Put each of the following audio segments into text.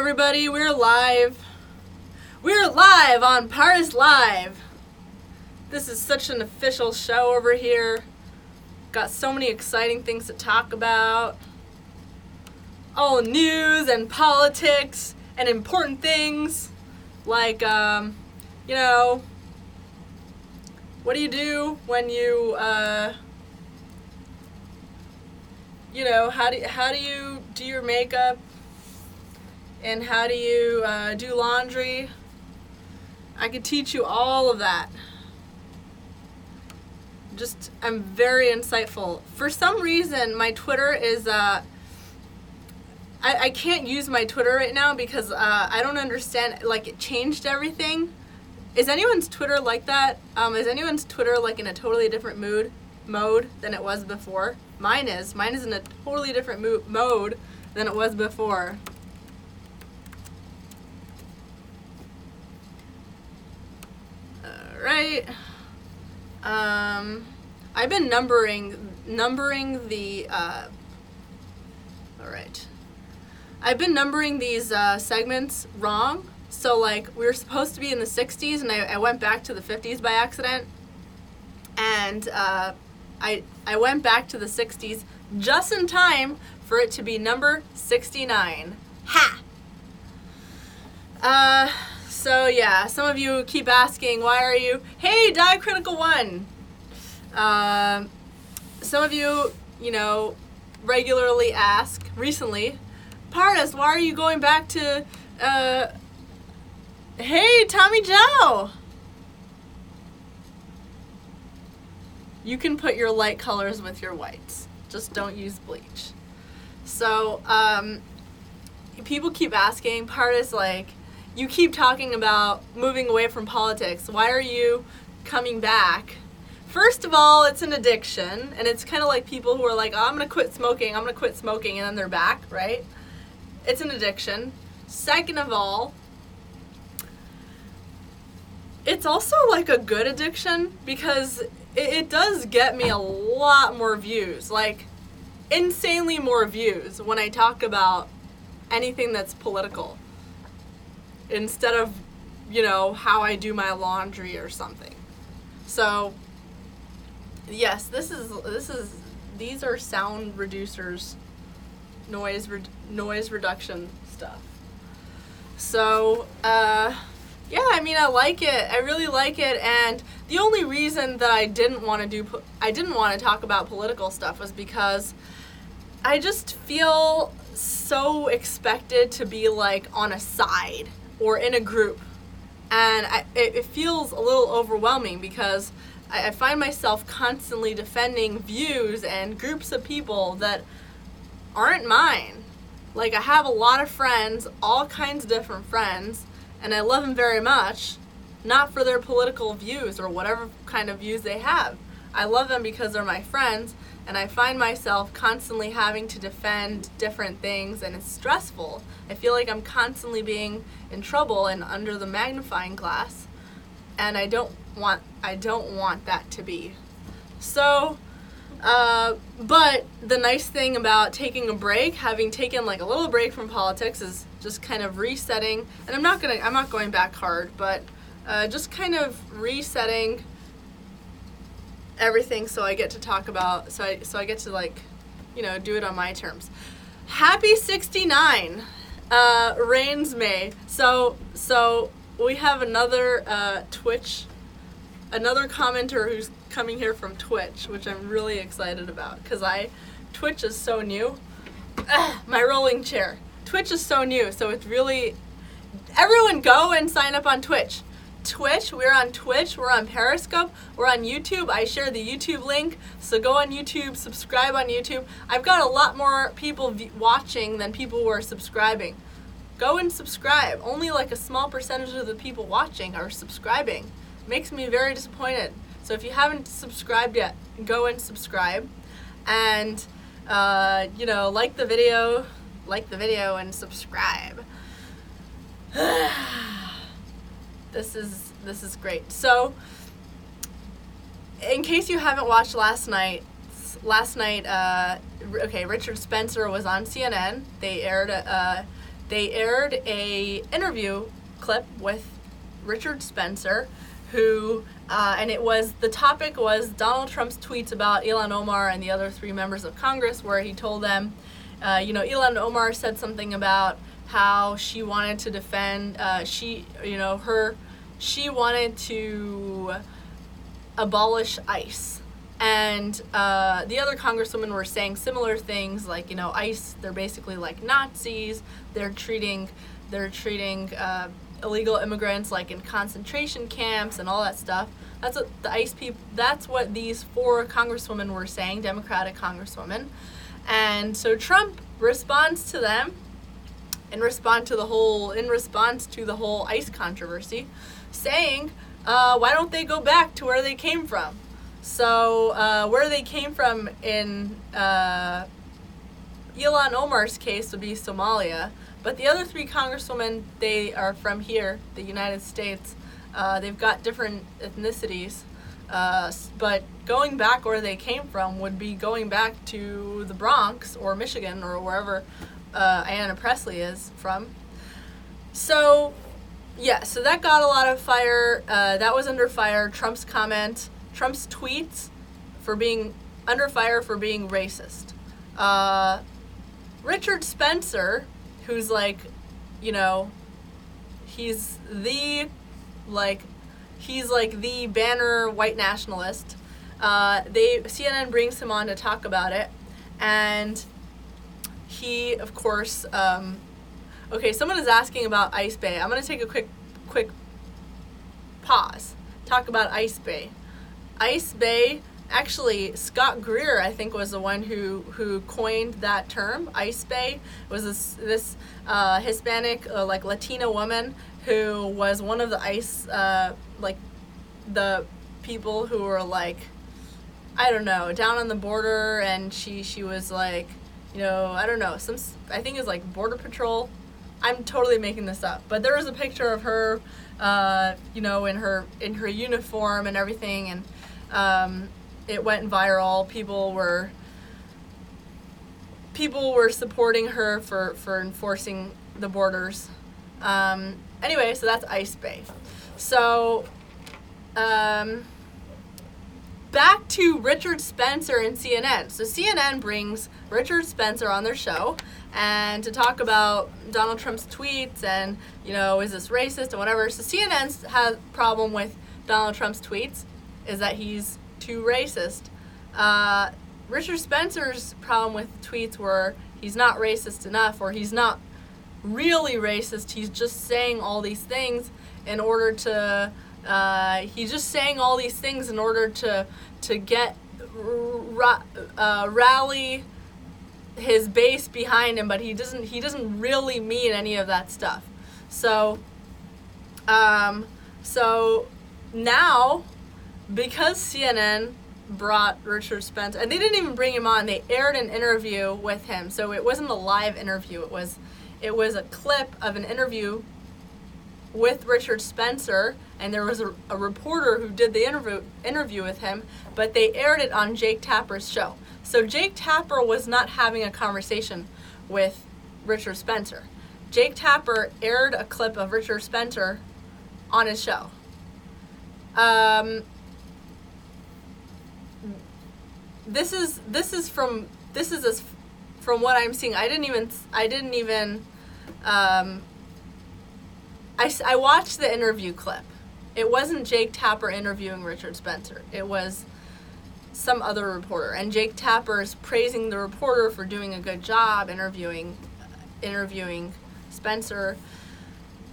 everybody, we're live. We're live on Pardes Live. This is such an official show over here. Got so many exciting things to talk about. All news and politics and important things like, what do you do when you, how do you do your makeup? And how do you do laundry? I could teach you all of that. I'm very insightful. For some reason, my Twitter is, I can't use my Twitter right now because I don't understand, it changed everything. Is anyone's Twitter like that? Is anyone's Twitter in a totally different mode than it was before? Mine is. Mine is in a totally different mode than it was before. Right. I've been numbering the, alright. I've been numbering these, segments wrong. So, we were supposed to be in the 60s, and I went back to the 50s by accident. And, I went back to the 60s just in time for it to be number 69. Ha! So yeah, some of you keep asking, why are you, hey, Diacritical One! Some of you, regularly ask, recently, Pardes, why are you going back to, hey, Tommy Joe! You can put your light colors with your whites. Just don't use bleach. So, people keep asking, Pardes, you keep talking about moving away from politics. Why are you coming back? First of all, it's an addiction, and it's kind of like people who are like, oh, I'm going to quit smoking, and then they're back, right? It's an addiction. Second of all, it's also a good addiction because it does get me a lot more views, insanely more views when I talk about anything that's political. Instead of, how I do my laundry or something. So, yes, these are sound reducers, noise reduction stuff. So, I like it. I really like it, and the only reason that I didn't want to talk about political stuff was because I just feel so expected to be on a side or in a group, and it feels a little overwhelming because I find myself constantly defending views and groups of people that aren't mine. I have a lot of friends, all kinds of different friends, and I love them very much, not for their political views or whatever kind of views they have. I love them because they're my friends, and I find myself constantly having to defend different things, and it's stressful. I feel like I'm constantly being in trouble and under the magnifying glass, and I don't want that to be. So, but the nice thing about taking a break, having taken a little break from politics, is just kind of resetting, and I'm not going back hard, but just kind of resetting everything so I get to talk about, so I get to do it on my terms. Happy 69, Rains May. So we have another another commenter who's coming here from Twitch, which I'm really excited about because Twitch is so new. My rolling chair. Twitch is so new, so it's really, everyone go and sign up on Twitch. We're on Twitch, we're on Periscope, we're on YouTube. I share the YouTube link, so go on YouTube, subscribe on YouTube. I've got a lot more people watching than people who are subscribing. Go and subscribe. Only a small percentage of the people watching are subscribing. Makes me very disappointed. So if you haven't subscribed yet, go and subscribe. And, like the video and subscribe. This is great. So, in case you haven't watched last night, Richard Spencer was on CNN. They aired they aired a interview clip with Richard Spencer, who, and the topic was Donald Trump's tweets about Ilhan Omar and the other 3 members of Congress, where he told them, Ilhan Omar said something about how she wanted to defend, she wanted to abolish ICE. And the other congresswomen were saying similar things, like, ICE, they're basically like Nazis. They're treating illegal immigrants like in concentration camps and all that stuff. That's what the ICE people. That's what these 4 congresswomen were saying, Democratic congresswomen. And so Trump responds to them, in response to the whole ICE controversy, saying, why don't they go back to where they came from? So where they came from in Ilhan Omar's case would be Somalia, but the other 3 congresswomen, they are from here, the United States. They've got different ethnicities, but going back where they came from would be going back to the Bronx or Michigan or wherever Ayanna Pressley is from. So, yeah, so that got a lot of fire. That was under fire. Trump's tweets for being under fire for being racist. Richard Spencer, who's like, he's the banner white nationalist. CNN brings him on to talk about it, and he, of course, okay, someone is asking about Ice Bay. I'm going to take a quick pause. Talk about Ice Bay. Ice Bay, actually, Scott Greer, I think, was the one who coined that term. Ice Bay was this Hispanic, Latina woman who was one of the ICE, the people who were I don't know, down on the border, and she was I don't know, I think it was Border Patrol. I'm totally making this up, but there was a picture of her, in her uniform and everything, and it went viral. People were supporting her for enforcing the borders. Anyway, so that's Ice Bay. So, back to Richard Spencer and CNN. So CNN brings Richard Spencer on their show and to talk about Donald Trump's tweets and, is this racist and whatever. So CNN's has a problem with Donald Trump's tweets is that he's too racist. Richard Spencer's problem with tweets were he's not racist enough, or he's not really racist. He's just saying all these things in order to get rally his base behind him, but he doesn't really mean any of that stuff. So now, because CNN brought Richard Spencer, and they didn't even bring him on, they aired an interview with him. So it wasn't a live interview. It was a clip of an interview with Richard Spencer, and there was a reporter who did the interview with him, but they aired it on Jake Tapper's show. So Jake Tapper was not having a conversation with Richard Spencer. Jake Tapper aired a clip of Richard Spencer on his show. This is from what I'm seeing. I watched the interview clip. It wasn't Jake Tapper interviewing Richard Spencer. It was some other reporter, and Jake Tapper is praising the reporter for doing a good job interviewing Spencer.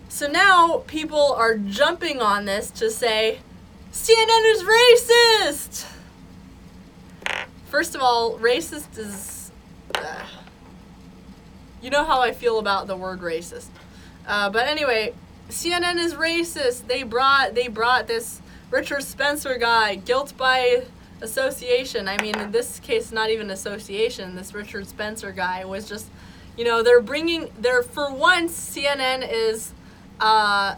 So now people are jumping on this to say CNN is racist. First of all, racist is you know how I feel about the word racist. But anyway, CNN is racist. They brought this Richard Spencer guy, guilt by association. I mean, in this case, not even association. This Richard Spencer guy was just, for once, CNN is, I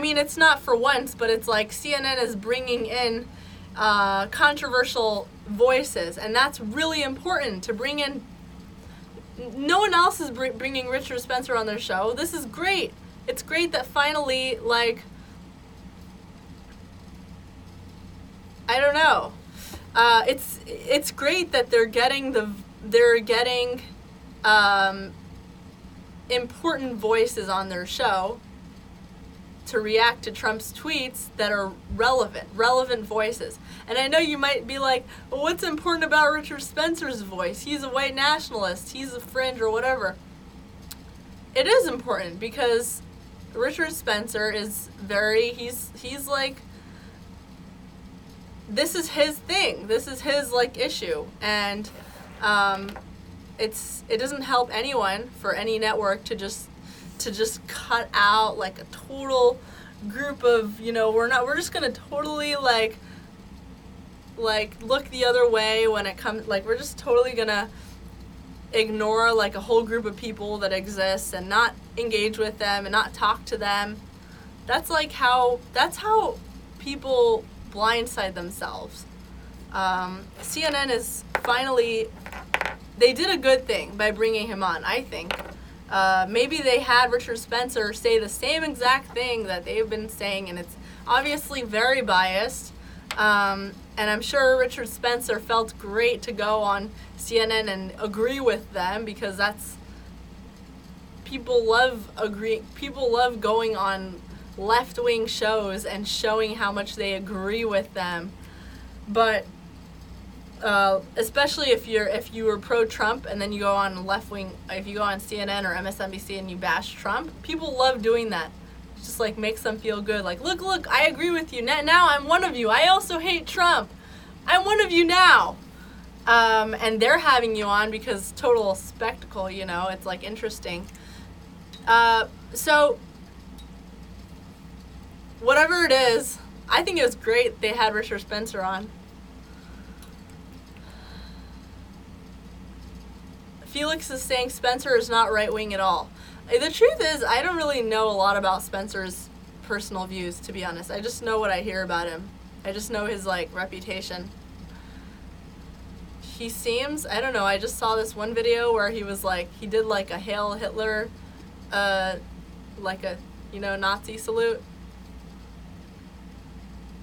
mean, it's not for once, but it's like CNN is bringing in controversial voices, and that's really important to bring in No one else is bringing Richard Spencer on their show. This is great. It's great that finally, like, I don't know. It's great that they're getting important voices on their show to react to Trump's tweets that are relevant voices. And I know you might be like, well, what's important about Richard Spencer's voice? He's a white nationalist. He's a fringe or whatever. It is important because Richard Spencer is he's like, this is his thing. This is his, like, issue. And it doesn't help anyone for any network to just cut out, like, a total group of, we're just going to totally, like look the other way when it comes, like, we're just totally going to ignore, like, a whole group of people that exists and not engage with them and not talk to them. That's how people blindside themselves. CNN is finally, they did a good thing by bringing him on, I think. Maybe they had Richard Spencer say the same exact thing that they've been saying, and it's obviously very biased. And I'm sure Richard Spencer felt great to go on CNN and agree with them, because people love going on left-wing shows and showing how much they agree with them. But especially if you were pro-Trump and then you go on left-wing, if you go on CNN or MSNBC and you bash Trump, people love doing that. It just, like, makes them feel good. Like, look, I agree with you. Now I'm one of you. I also hate Trump. I'm one of you now. And they're having you on because total spectacle, it's, like, interesting. So whatever it is, I think it was great they had Richard Spencer on. Felix is saying Spencer is not right-wing at all. The truth is, I don't really know a lot about Spencer's personal views, to be honest. I just know what I hear about him. I just know his, like, reputation. He seems, I don't know, I just saw this one video where he was, like, he did, like, a Hail Hitler, like a, Nazi salute.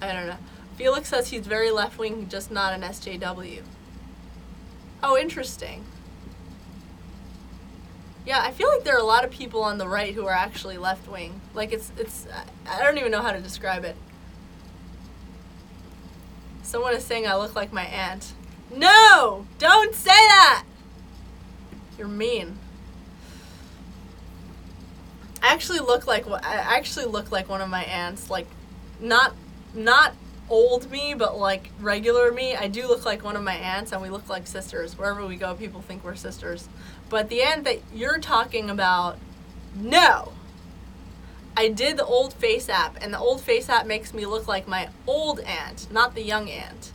I don't know. Felix says he's very left-wing, just not an SJW. Oh, interesting. Yeah, I feel like there are a lot of people on the right who are actually left-wing. Like, it's I don't even know how to describe it. Someone is saying I look like my aunt. No! Don't say that! You're mean. I actually look like one of my aunts. Like, not old me, but, like, regular me. I do look like one of my aunts, and we look like sisters. Wherever we go, people think we're sisters. But the aunt that you're talking about, no. I did the old face app, and the old face app makes me look like my old aunt, not the young aunt.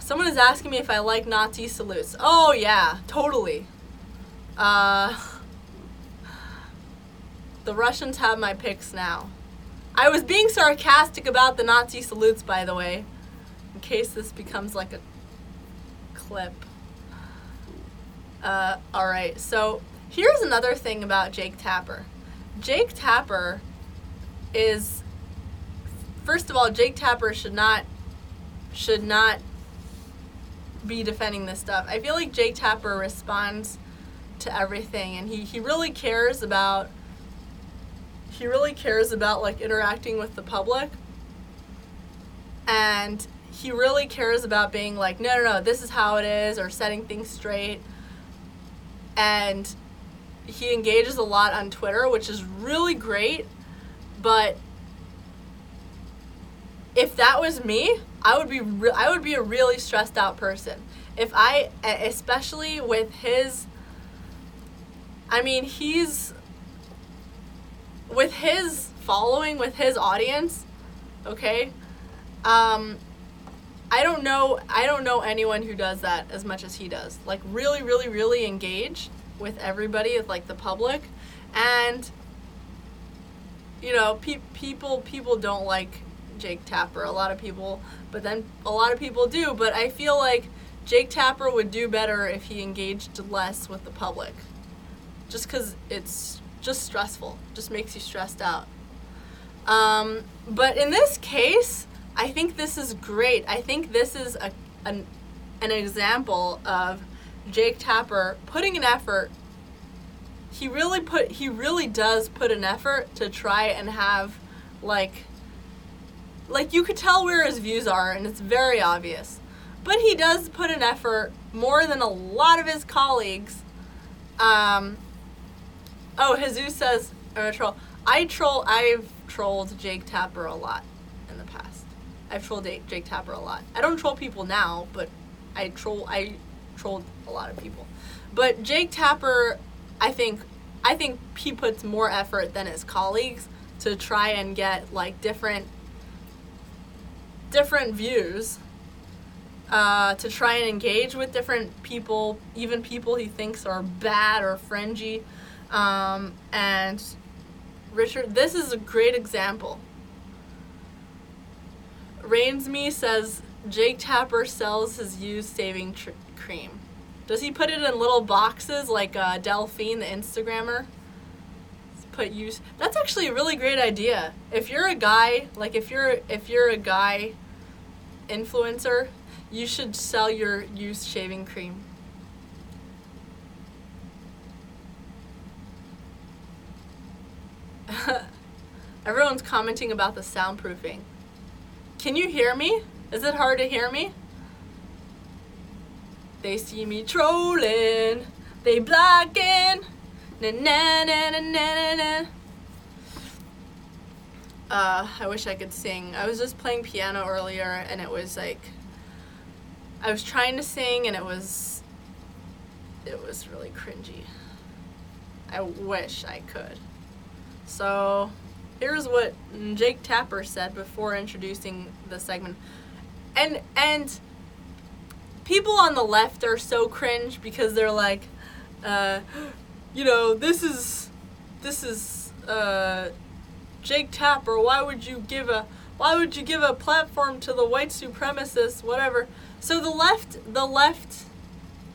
Someone is asking me if I like Nazi salutes. Oh, yeah, totally. The Russians have my pics now. I was being sarcastic about the Nazi salutes, by the way, in case this becomes like a clip. Alright, so here's another thing about Jake Tapper. Jake Tapper is, first of all, Jake Tapper should not be defending this stuff. I feel like Jake Tapper responds to everything, and he really cares about like interacting with the public, and he really cares about being like, no, this is how it is, or setting things straight. And he engages a lot on Twitter, which is really great. But if that was me, I would be a really stressed out person. Especially with his, with his following, with his audience, okay? I don't know anyone who does that as much as he does. Like, really, really, really engage with everybody, with, like, the public. And, people don't like Jake Tapper, a lot of people, but then a lot of people do. But I feel like Jake Tapper would do better if he engaged less with the public. Just because it's just stressful. Just makes you stressed out. But in this case, I think this is great. I think this is an example of Jake Tapper putting an effort. He really does put an effort to try and have, like you could tell where his views are, and it's very obvious. But he does put an effort more than a lot of his colleagues. Jesus says, I've trolled Jake Tapper a lot in the past. I've trolled Jake Tapper a lot. I don't troll people now, but I trolled a lot of people. But Jake Tapper, I think he puts more effort than his colleagues to try and get like different views, to try and engage with different people, even people he thinks are bad or fringy. And Richard, this is a great example. Rainsme says Jake Tapper sells his used shaving cream. Does he put it in little boxes like Delphine, the Instagrammer? That's actually a really great idea. If you're a guy, like if you're a guy influencer, you should sell your used shaving cream. Everyone's commenting about the soundproofing. Can you hear me? Is it hard to hear me? They see me trolling. They blocking. Na na na na na na. I wish I could sing. I was just playing piano earlier, and it was like I was trying to sing, and it was really cringy. I wish I could. So here's what Jake Tapper said before introducing the segment. And people on the left are so cringe because they're like, this is Jake Tapper. Why would you give a platform to the white supremacists, whatever. So the left,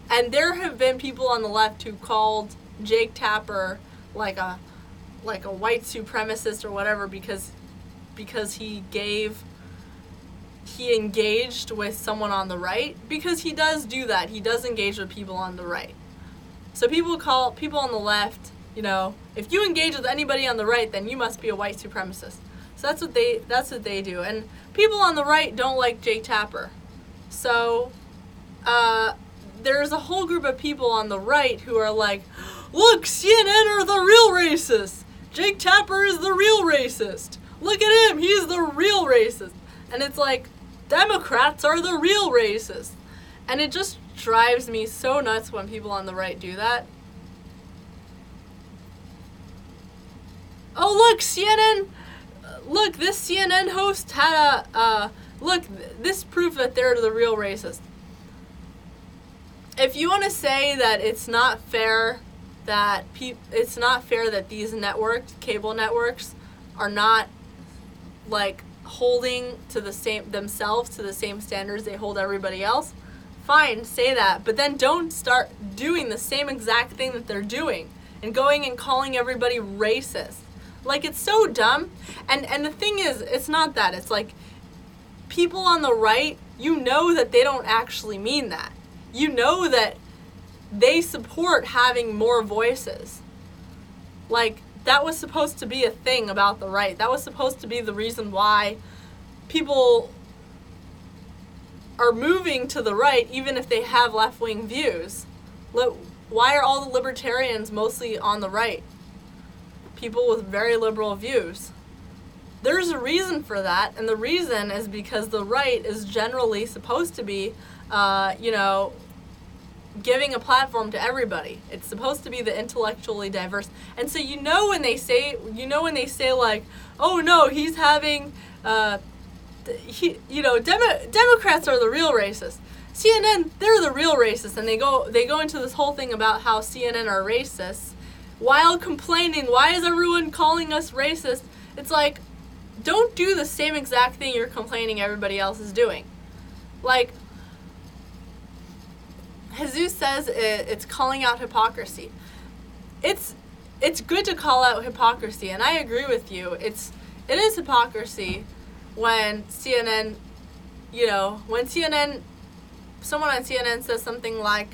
and there have been people on the left who called Jake Tapper like a white supremacist or whatever because he engaged with someone on the right, because he does do that. He does engage with people on the right. So people call people on the left, if you engage with anybody on the right, then you must be a white supremacist. So that's what they do. And people on the right don't like Jake Tapper. So there's a whole group of people on the right who are like, look, CNN are the real racists. Jake Tapper is the real racist. Look at him, he's the real racist. And it's like, Democrats are the real racists. And it just drives me so nuts when people on the right do that. Oh, look, CNN. Look, this CNN host had this proof that they're the real racist. If you want to say that it's not fair that these cable networks are not like holding to the same standards they hold everybody else, fine, say that, but then don't start doing the same exact thing that they're doing and going and calling everybody racist. Like, it's so dumb. And the thing is, it's not that. It's like people on the right, that they don't actually mean that. That they support having more voices. Like, that was supposed to be a thing about the right. That was supposed to be the reason why people are moving to the right, even if they have left-wing views. Why are all the libertarians mostly on the right? People with very liberal views. There's a reason for that, and the reason is because the right is generally supposed to be, giving a platform to everybody. It's supposed to be the intellectually diverse. And so when they say like, oh no, he's having, Democrats are the real racists. CNN, they're the real racists, and they go into this whole thing about how CNN are racists while complaining, why is everyone calling us racist? It's like, don't do the same exact thing you're complaining everybody else is doing. Like, Jesus says it's calling out hypocrisy. It's good to call out hypocrisy, and I agree with you. It is hypocrisy when CNN, someone on CNN says something like,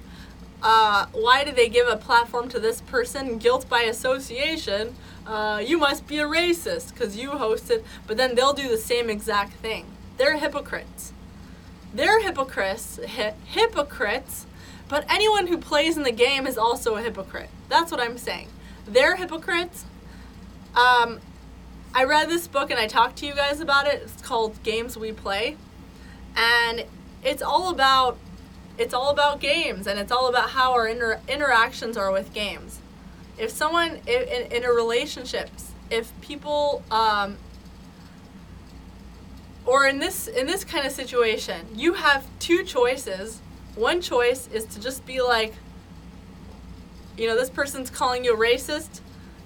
why did they give a platform to this person? Guilt by association. You must be a racist because you hosted. But then they'll do the same exact thing. They're hypocrites. They're hypocrites. Hypocrites. But anyone who plays in the game is also a hypocrite. That's what I'm saying. They're hypocrites. I read this book and I talked to you guys about it. It's called Games We Play. And it's all about games, and it's all about how our interactions are with games. If someone in a relationship, if people or in this kind of situation, you have two choices. One choice is to just be like, this person's calling you a racist,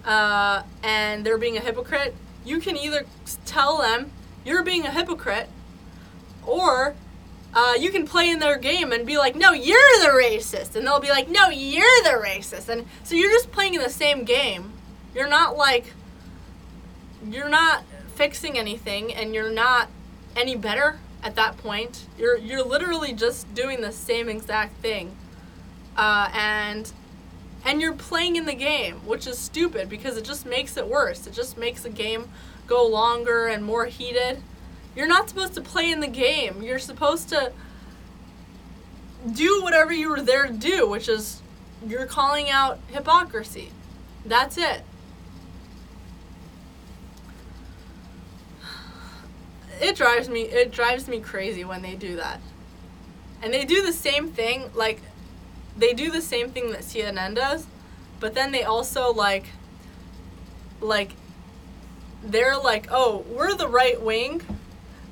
and they're being a hypocrite. You can either tell them you're being a hypocrite, or you can play in their game and be like, no, you're the racist. And they'll be like, no, you're the racist. And so you're just playing in the same game. You're not fixing anything, and you're not any better at that point. You're literally just doing the same exact thing. And you're playing in the game, which is stupid because it just makes it worse. It just makes the game go longer and more heated. You're not supposed to play in the game. You're supposed to do whatever you were there to do, which is you're calling out hypocrisy. That's it. It drives me crazy when they do that. And they do the same thing, they do the same thing that CNN does, but then they also they're like, oh, we're the right wing,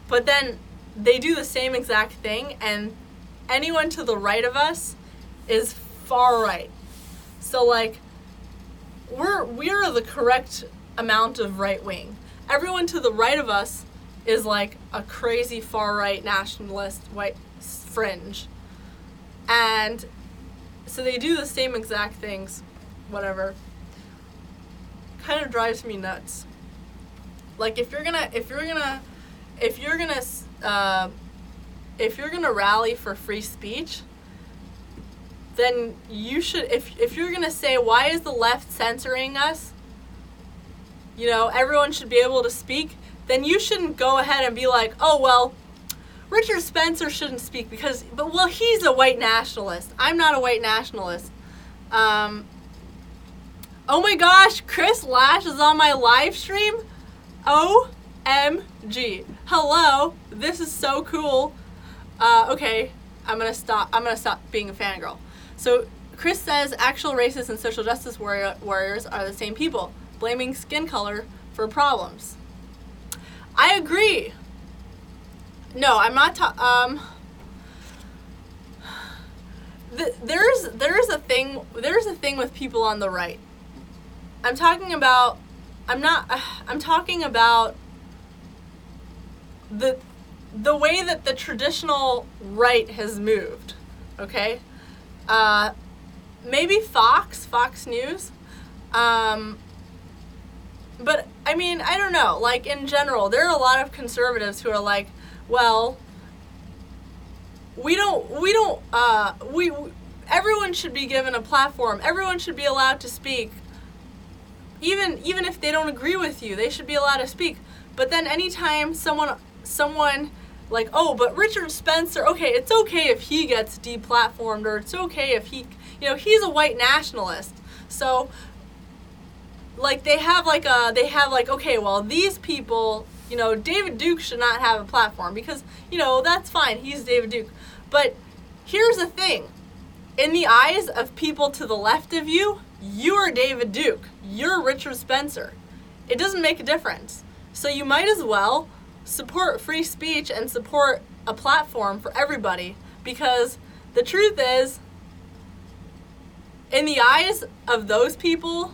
but then they do the same exact thing, and anyone to the right of us is far right. So we're the correct amount of right wing. Everyone to the right of us is like a crazy far right nationalist white fringe. And so they do the same exact things, whatever. Kind of drives me nuts. If you're gonna rally for free speech, then you should, if you're gonna say, why is the left censoring us? Everyone should be able to speak, then you shouldn't go ahead and be like, oh, well, Richard Spencer shouldn't speak because he's a white nationalist. I'm not a white nationalist. Oh my gosh, Chris Lash is on my live stream? OMG. Hello, this is so cool. Okay, I'm gonna stop being a fangirl. So Chris says actual racists and social justice warriors are the same people, blaming skin color for problems. I agree. No, I'm not there's a thing with people on the right. I'm talking about the way that the traditional right has moved, okay? Maybe Fox News, but I mean, I don't know, in general, there are a lot of conservatives who are like, well, everyone should be given a platform. Everyone should be allowed to speak. Even if they don't agree with you, they should be allowed to speak. But then anytime someone like, oh, but Richard Spencer, okay, it's okay if he gets deplatformed, or it's okay if he's a white nationalist. So they have okay, well, these people, David Duke should not have a platform because, that's fine, he's David Duke. But here's the thing. In the eyes of people to the left of you, you're David Duke. You're Richard Spencer. It doesn't make a difference. So you might as well support free speech and support a platform for everybody, because the truth is, in the eyes of those people,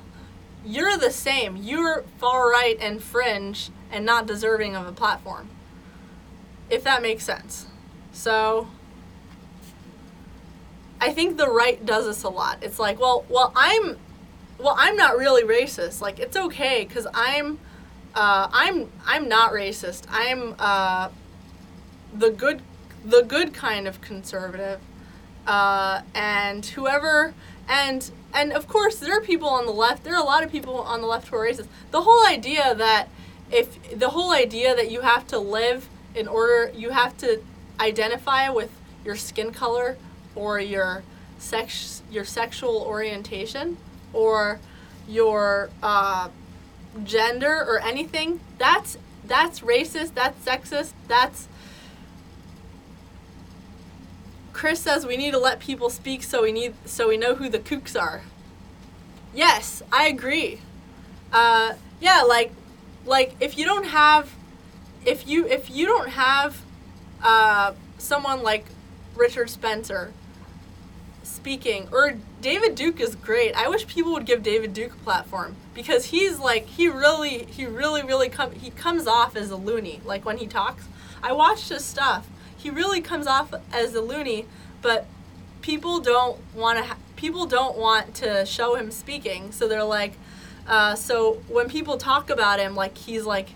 you're the same. You're far right and fringe and not deserving of a platform, if that makes sense. So I think the right does this a lot. It's like, well, I'm not really racist. Like, it's okay because I'm not racist. I'm the good kind of conservative. And whoever and of course there are people on the left. There are a lot of people on the left who are racist. The whole idea that you have to live in order, you have to identify with your skin color or your sexual orientation or your gender or anything, that's racist, that's sexist, that's... Chris says we need to let people speak so we know who the kooks are. Yes, I agree. Yeah, like if you don't have someone like Richard Spencer speaking, or David Duke is great. I wish people would give David Duke a platform because he's like he really comes off as a loony. Like when he talks, I watched his stuff. He really comes off as a loony, but people don't want to show him speaking. So they're like, so when people talk about him, like he's like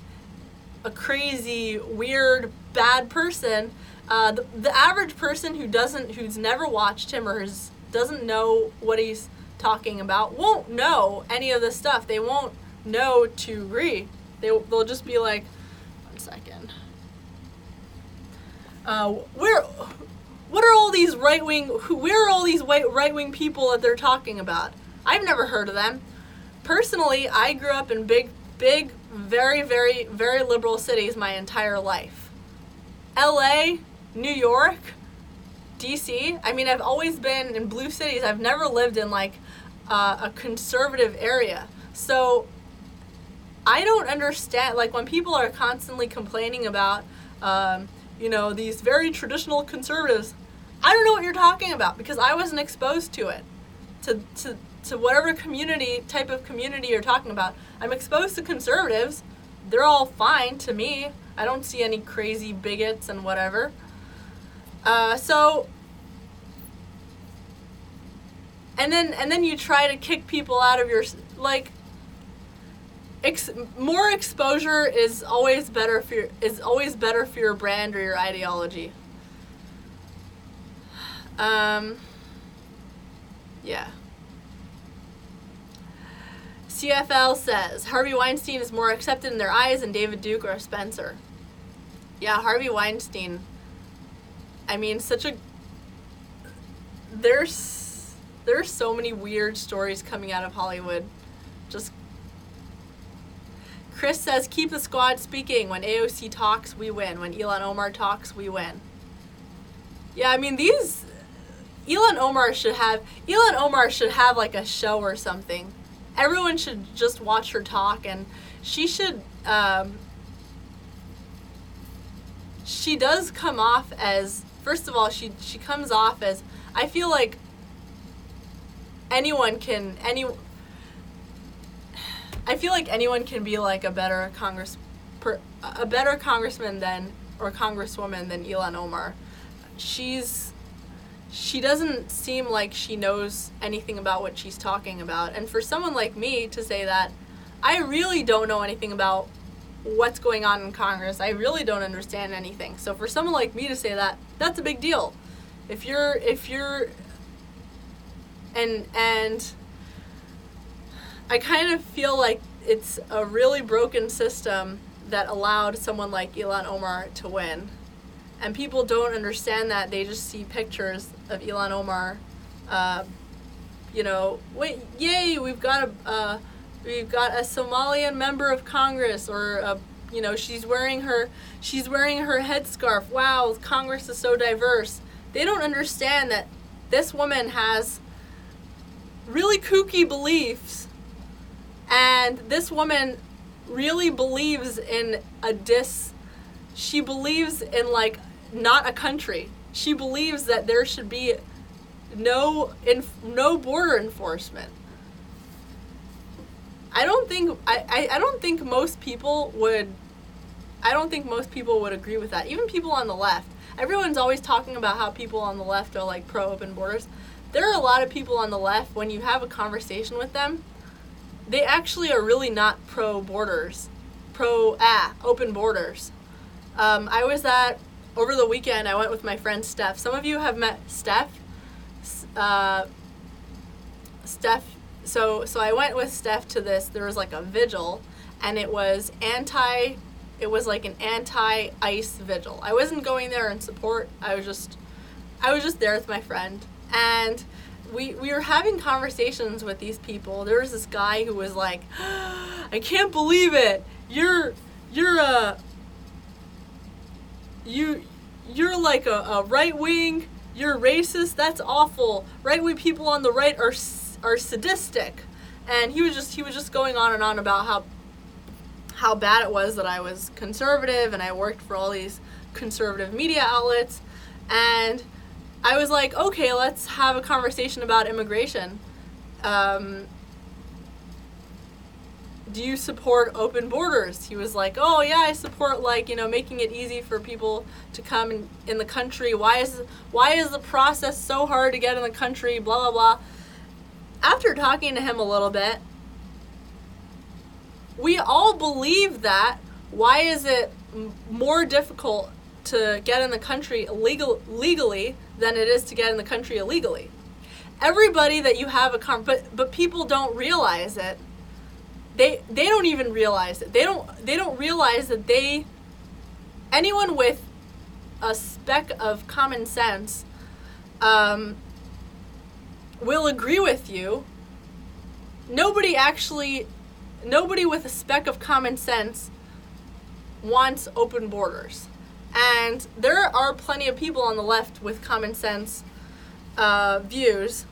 a crazy, weird, bad person. The average person who's never watched him or doesn't know what he's talking about won't know any of this stuff. They won't know to agree. They'll just be like, 1 second. Where are all these right-wing people that they're talking about? I've never heard of them. Personally, I grew up in big, very, very, very liberal cities my entire life. LA, New York, DC. I mean, I've always been in blue cities. I've never lived in like a conservative area. So I don't understand, like when people are constantly complaining about these very traditional conservatives, I don't know what you're talking about because I wasn't exposed to it. To whatever type of community you're talking about. I'm exposed to conservatives. They're all fine to me. I don't see any crazy bigots and whatever. And then you try to kick people out of your, like, more exposure is always better for your brand or your ideology. Yeah. CFL says Harvey Weinstein is more accepted in their eyes than David Duke or Spencer. Yeah, Harvey Weinstein. I mean, there's so many weird stories coming out of Hollywood. Just Chris says, keep the squad speaking. When AOC talks, we win. When Ilhan Omar talks, we win. Yeah, I mean, Ilhan Omar should have like a show or something. Everyone should just watch her talk, and she should, she does come off as, first of all, she comes off as, I feel like anyone can be like a better congressman than, or congresswoman than Ilhan Omar. She doesn't seem like she knows anything about what she's talking about. And for someone like me to say that, I really don't know anything about what's going on in Congress. I really don't understand anything. So for someone like me to say that, that's a big deal. If you're and I kind of feel like it's a really broken system that allowed someone like Ilhan Omar to win. And people don't understand that. They just see pictures of Ilhan Omar, yay, we've got a Somalian member of Congress, or she's wearing her headscarf. Wow, Congress is so diverse. They don't understand that this woman has really kooky beliefs, and this woman really believes in she believes in, like, not a country. She believes that there should be no border enforcement. I don't think most people would agree with that. Even people on the left. Everyone's always talking about how people on the left are like pro open borders. there are a lot of people on the left, when you have a conversation with them, they actually are really not pro-borders, open borders. Over the weekend, I went with my friend Steph. Some of you have met Steph. So I went with Steph to this. There was like a vigil, and it was like an anti-ICE vigil. I wasn't going there in support. I was just there with my friend, and we were having conversations with these people. There was this guy who was like, I can't believe it. You're like a right wing. You're racist. That's awful. Right wing people on the right are sadistic. And he was just going on and on about how bad it was that I was conservative and I worked for all these conservative media outlets. And I was like, okay, let's have a conversation about immigration. Do you support open borders? He was like, oh yeah, I support, like, making it easy for people to come in the country. Why is the process so hard to get in the country? Blah, blah, blah. After talking to him a little bit, we all believe that. Why is it more difficult to get in the country legally than it is to get in the country illegally? Everybody that you have but people don't realize it. They don't even realize it. They don't realize that anyone with a speck of common sense will agree with you. Nobody with a speck of common sense wants open borders. And there are plenty of people on the left with common sense views.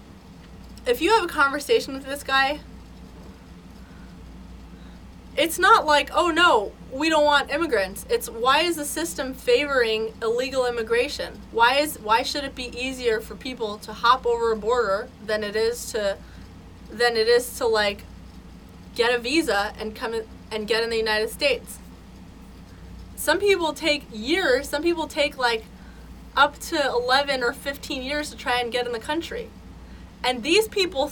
If you have a conversation with this guy, it's not like, oh no, we don't want immigrants. It's, why is the system favoring illegal immigration? Why should it be easier for people to hop over a border than it is to like get a visa and come in and get in the United States? Some people take years. Some people take like up to 11 or 15 years to try and get in the country. And these people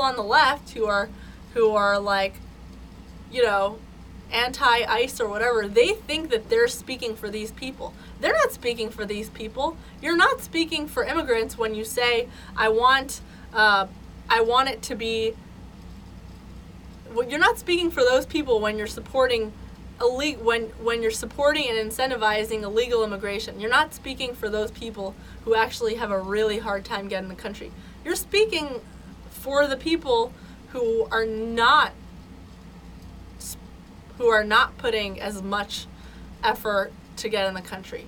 on the left who are like, anti-ICE or whatever, they think that they're speaking for these people. They're not speaking for these people. You're not speaking for immigrants when you say, I want it to be. You're not speaking for those people when you're supporting when you're supporting and incentivizing illegal immigration. You're not speaking for those people who actually have a really hard time getting in the country. You're speaking for the people who are not putting as much effort to get in the country.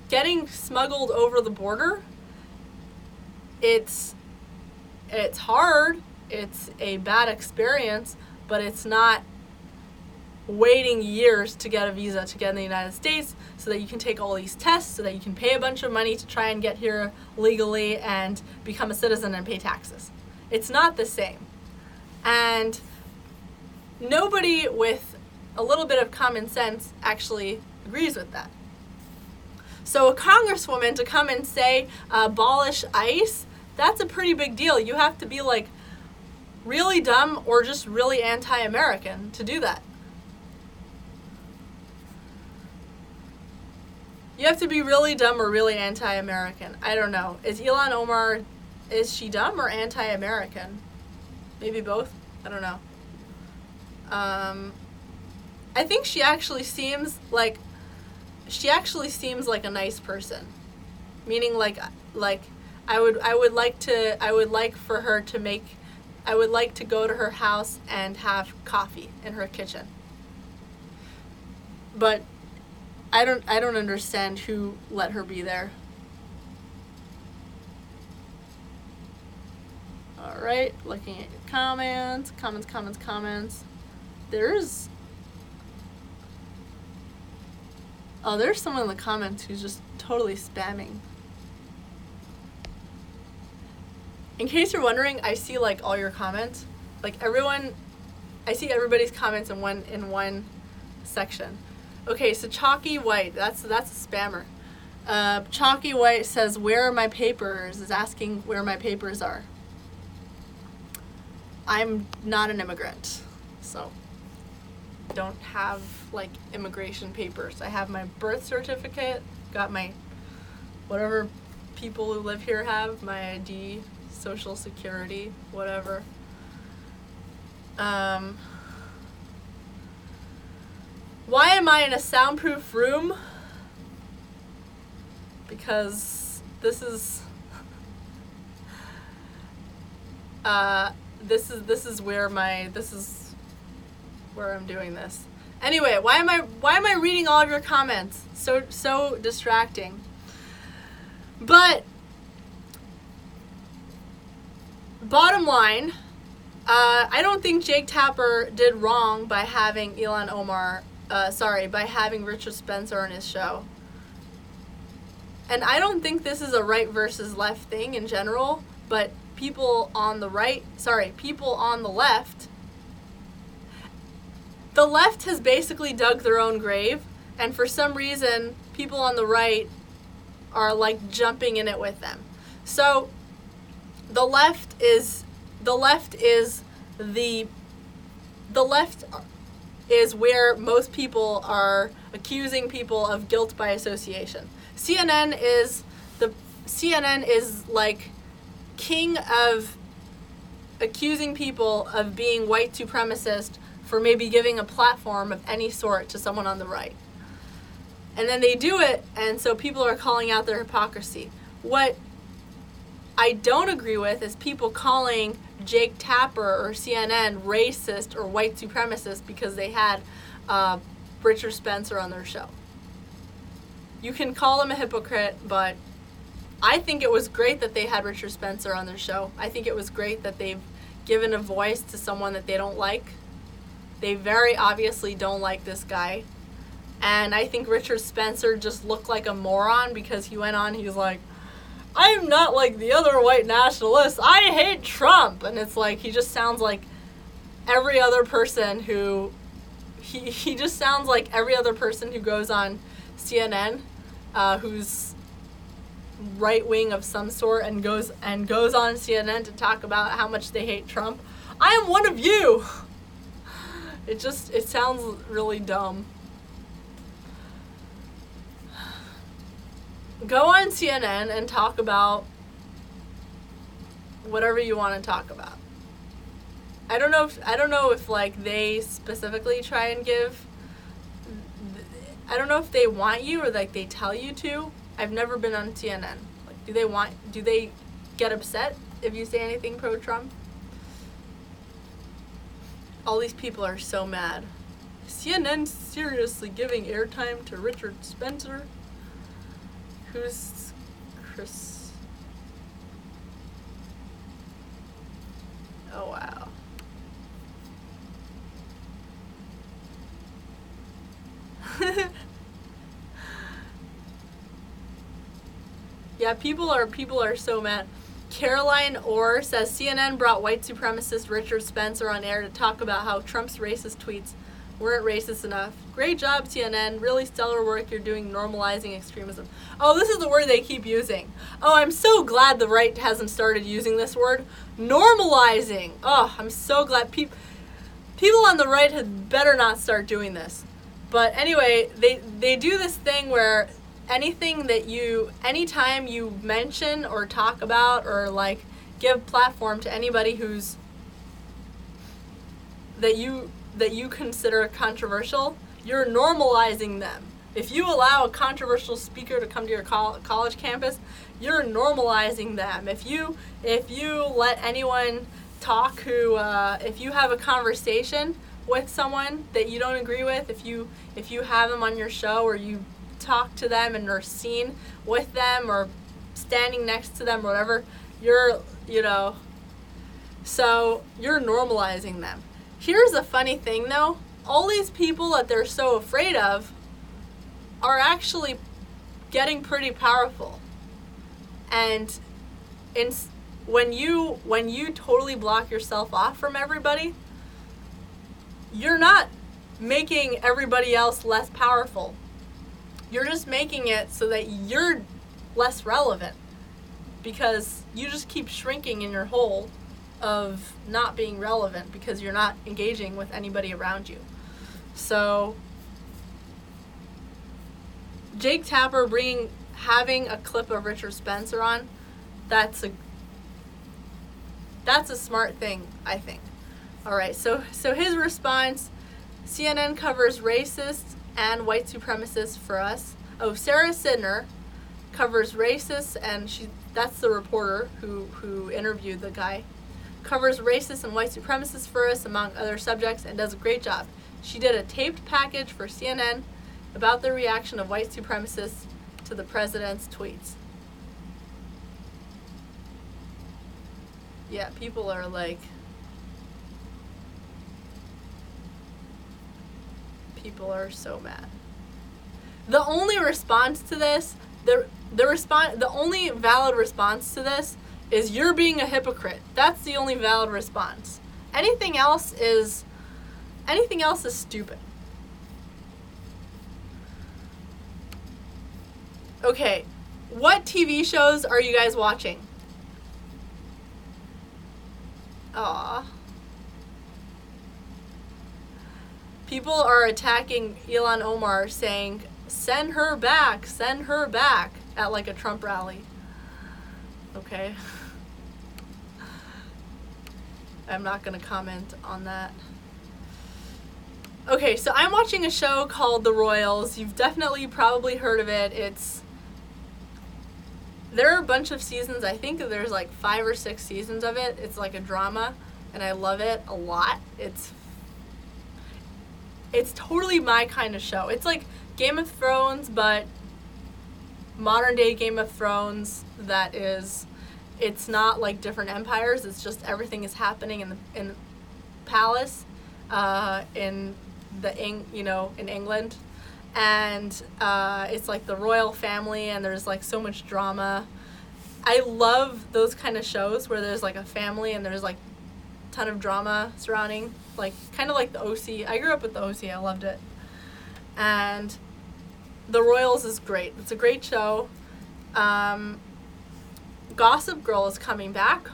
Getting smuggled over the border, it's hard, it's a bad experience, but it's not waiting years to get a visa to get in the United States so that you can take all these tests, so that you can pay a bunch of money to try and get here legally and become a citizen and pay taxes. It's not the same. And nobody with a little bit of common sense actually agrees with that. So a congresswoman to come and say, abolish ICE, that's a pretty big deal. You have to be like really dumb or just really anti-American to do that. You have to be really dumb or really anti-American. I don't know. Is Ilhan Omar, is she dumb or anti-American? Maybe both? I don't know. I think she actually seems like a nice person. Meaning like I would like to go to her house and have coffee in her kitchen. But I don't understand who let her be there. All right, looking at your comments. There's someone in the comments who's just totally spamming. In case you're wondering, I see like all your comments. Like I see everybody's comments in one section. Okay, so Chalky White, that's a spammer. Chalky White says, "Where are my papers?" is asking where my papers are. I'm not an immigrant, so don't have like immigration papers. I have my birth certificate, got my whatever people who live here have, my ID, social security, whatever. Why am I in a soundproof room? Because this is where I'm doing this. Anyway, why am I reading all of your comments? So distracting. But bottom line, I don't think Jake Tapper did wrong by having by having Richard Spencer on his show. And I don't think this is a right versus left thing in general, but people on the left, the left has basically dug their own grave, and for some reason, people on the right are like jumping in it with them. So the left is where most people are accusing people of guilt by association. CNN is like king of accusing people of being white supremacist for maybe giving a platform of any sort to someone on the right. And then they do it, and so people are calling out their hypocrisy. What I don't agree with is people calling Jake Tapper or CNN racist or white supremacist because they had Richard Spencer on their show. You can call him a hypocrite, but I think it was great that they had Richard Spencer on their show. I think it was great that they've given a voice to someone that they don't like. They very obviously don't like this guy. And I think Richard Spencer just looked like a moron because he went on, he was like, "I'm not like the other white nationalists. I hate Trump." And it's like, he just sounds like every other person who, he just sounds like every other person who goes on CNN, who's right-wing of some sort and goes on CNN to talk about how much they hate Trump. I am one of you. It sounds really dumb. Go on CNN and talk about whatever you want to talk about. I don't know if like they specifically try and give, I don't know if they want you or like they tell you to. I've never been on CNN. Like, do they get upset if you say anything pro-Trump? All these people are so mad. CNN seriously giving airtime to Richard Spencer? Who's Chris? Oh, wow. Yeah, people are so mad. Caroline Orr says CNN brought white supremacist Richard Spencer on air to talk about how Trump's racist tweets weren't racist enough. Great job, CNN. Really stellar work you're doing normalizing extremism. Oh, this is the word they keep using. Oh, I'm so glad the right hasn't started using this word. Normalizing. Oh, I'm so glad. People on the right had better not start doing this. But anyway, they do this thing where anytime you mention or talk about or like give platform to anybody that you consider controversial, you're normalizing them. If you allow a controversial speaker to come to your college campus, you're normalizing them. If you let anyone talk if you have a conversation with someone that you don't agree with, if you have them on your show or you talk to them and are seen with them or standing next to them or whatever, so you're normalizing them. Here's the funny thing though, all these people that they're so afraid of are actually getting pretty powerful. And when you totally block yourself off from everybody, you're not making everybody else less powerful. You're just making it so that you're less relevant because you just keep shrinking in your hole of not being relevant because you're not engaging with anybody around you. So Jake Tapper having a clip of Richard Spencer on, that's a smart thing, I think. All right, so his response: CNN covers racists and white supremacists for us. Oh, Sarah Sidner covers racists, and that's the reporter who interviewed the guy. Covers racists and white supremacists for us, among other subjects, and does a great job. She did a taped package for CNN about the reaction of white supremacists to the president's tweets. Yeah, people are like... People are so mad. The only response to this, the only valid response to this is you're being a hypocrite. That's the only valid response. Anything else is stupid. Okay, what TV shows are you guys watching? Aww. People are attacking Ilhan Omar, saying, send her back, at like a Trump rally. Okay. I'm not going to comment on that. Okay, so I'm watching a show called The Royals. You've probably heard of it. There are a bunch of seasons. I think there's like 5 or 6 seasons of it. It's like a drama, and I love it a lot. It's totally my kind of show. It's like Game of Thrones, but modern day Game of Thrones it's not like different empires. It's just everything is happening in the palace, in England, and it's like the royal family, and there's like so much drama. I love those kind of shows where there's like a family and there's like a ton of drama surrounding, like kind of like the OC. I grew up with the OC. I loved it, and The Royals is great. It's a great show. Gossip Girl is coming back.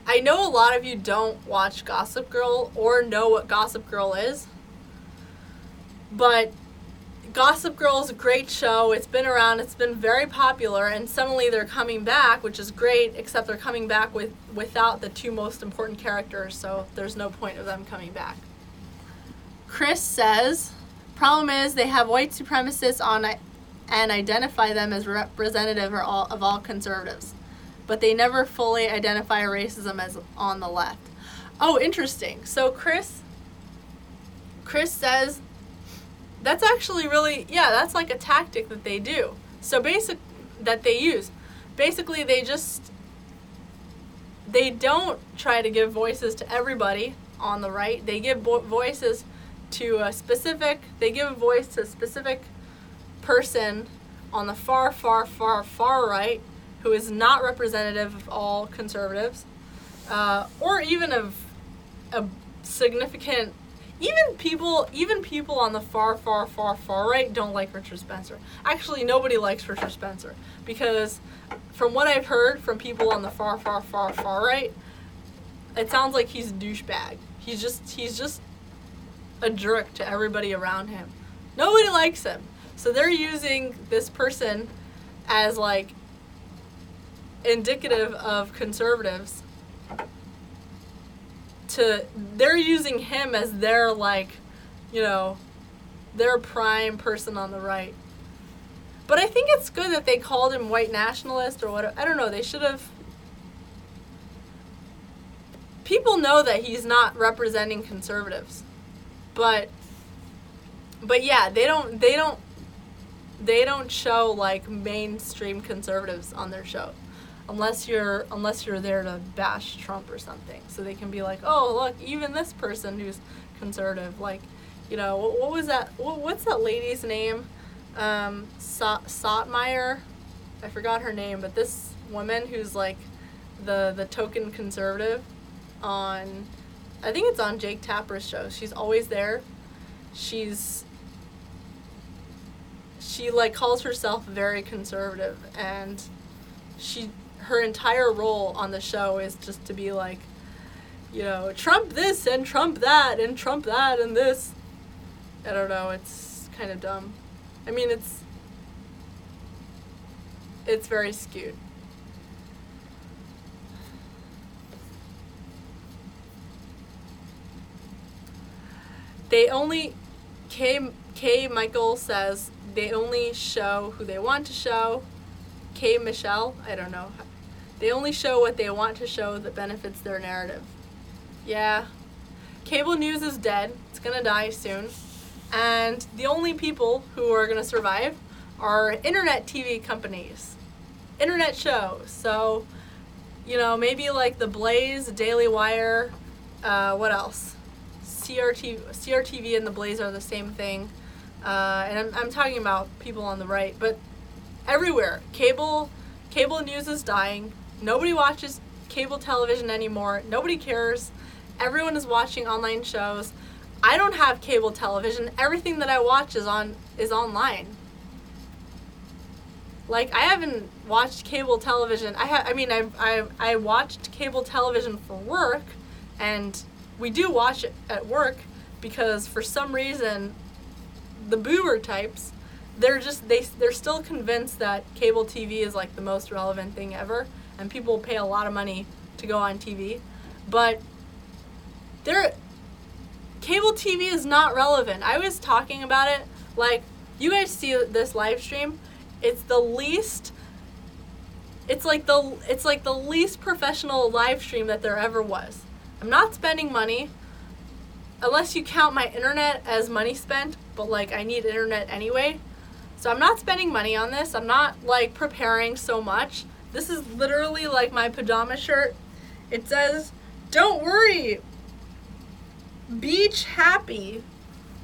I know a lot of you don't watch Gossip Girl or know what Gossip Girl is, but Gossip Girl is a great show. It's been around. It's been very popular, and suddenly they're coming back, which is great, except they're coming back without the 2 most important characters, so there's no point of them coming back. Chris says, problem is they have white supremacists on it and identify them as representative of all conservatives, but they never fully identify racism as on the left. Oh, interesting. So Chris says that's actually really, that's like a tactic that they do. So that they use. Basically, they don't try to give voices to everybody on the right. They give voices to a specific person on the far, far, far, far right who is not representative of all conservatives, or even of a significant. Even people on the far, far, far, far right don't like Richard Spencer. Actually, nobody likes Richard Spencer because, from what I've heard from people on the far, far, far, far right, it sounds like he's a douchebag. He's just a jerk to everybody around him. Nobody likes him. So they're using this person as like indicative of conservatives. They're using him as their their prime person on the right. But I think it's good that they called him white nationalist or whatever. I don't know. They should have. People know that he's not representing conservatives, but yeah, they don't show like mainstream conservatives on their show, unless you're there to bash Trump or something, so they can be like, oh look, even this person who's conservative, like, what was that? What's that lady's name? Sotomayor, I forgot her name, but this woman who's like the token conservative on, I think it's on Jake Tapper's show. She's always there. she like calls herself very conservative, and her entire role on the show is just to be like, you know, Trump this and Trump that and Trump that and this. I don't know, it's kind of dumb. I mean, it's very skewed. They only, K Michael says, they only show who they want to show. K Michelle, I don't know. They only show what they want to show that benefits their narrative. Yeah. Cable news is dead. It's gonna die soon. And the only people who are gonna survive are internet TV companies. Internet shows. So, you know, maybe like The Blaze, Daily Wire, what else? CRTV and The Blaze are the same thing. And I'm talking about people on the right, but everywhere. Cable news is dying. Nobody watches cable television anymore. Nobody cares. Everyone is watching online shows. I don't have cable television. Everything that I watch is online. Like, I haven't watched cable television. I watched cable television for work, and we do watch it at work because for some reason the boomer types, they're still convinced that cable TV is like the most relevant thing ever, and people pay a lot of money to go on TV. But cable TV is not relevant. I was talking about it, like, you guys see this live stream, it's like the least professional live stream that there ever was. I'm not spending money, unless you count my internet as money spent, but like I need internet anyway. So I'm not spending money on this. I'm not like preparing so much. This is literally like my pajama shirt. It says, "Don't worry, beach happy.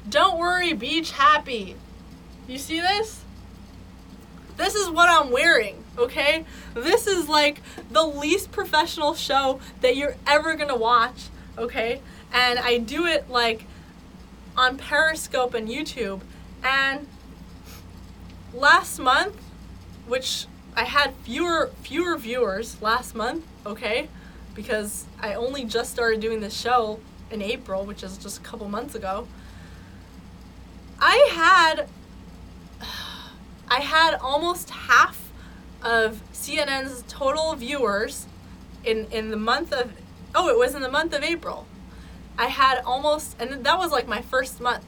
Don't worry, beach happy." You see this? This is what I'm wearing, okay? This is like the least professional show that you're ever gonna watch, okay? And I do it like on Periscope and YouTube. And last month, which I had fewer viewers last month, okay? Because I only just started doing this show in April, which is just a couple months ago. I had almost half of CNN's total viewers in the month of, it was in the month of April. I had almost, and that was like my first month.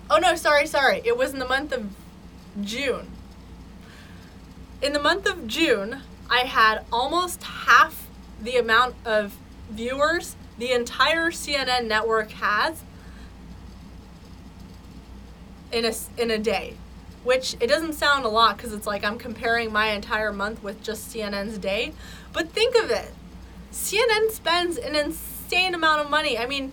Oh no, sorry. It was in the month of June. In the month of June, I had almost half the amount of viewers the entire CNN network has in a day. Which, it doesn't sound a lot because it's like I'm comparing my entire month with just CNN's day. But think of it. CNN spends an insane amount of money. I mean,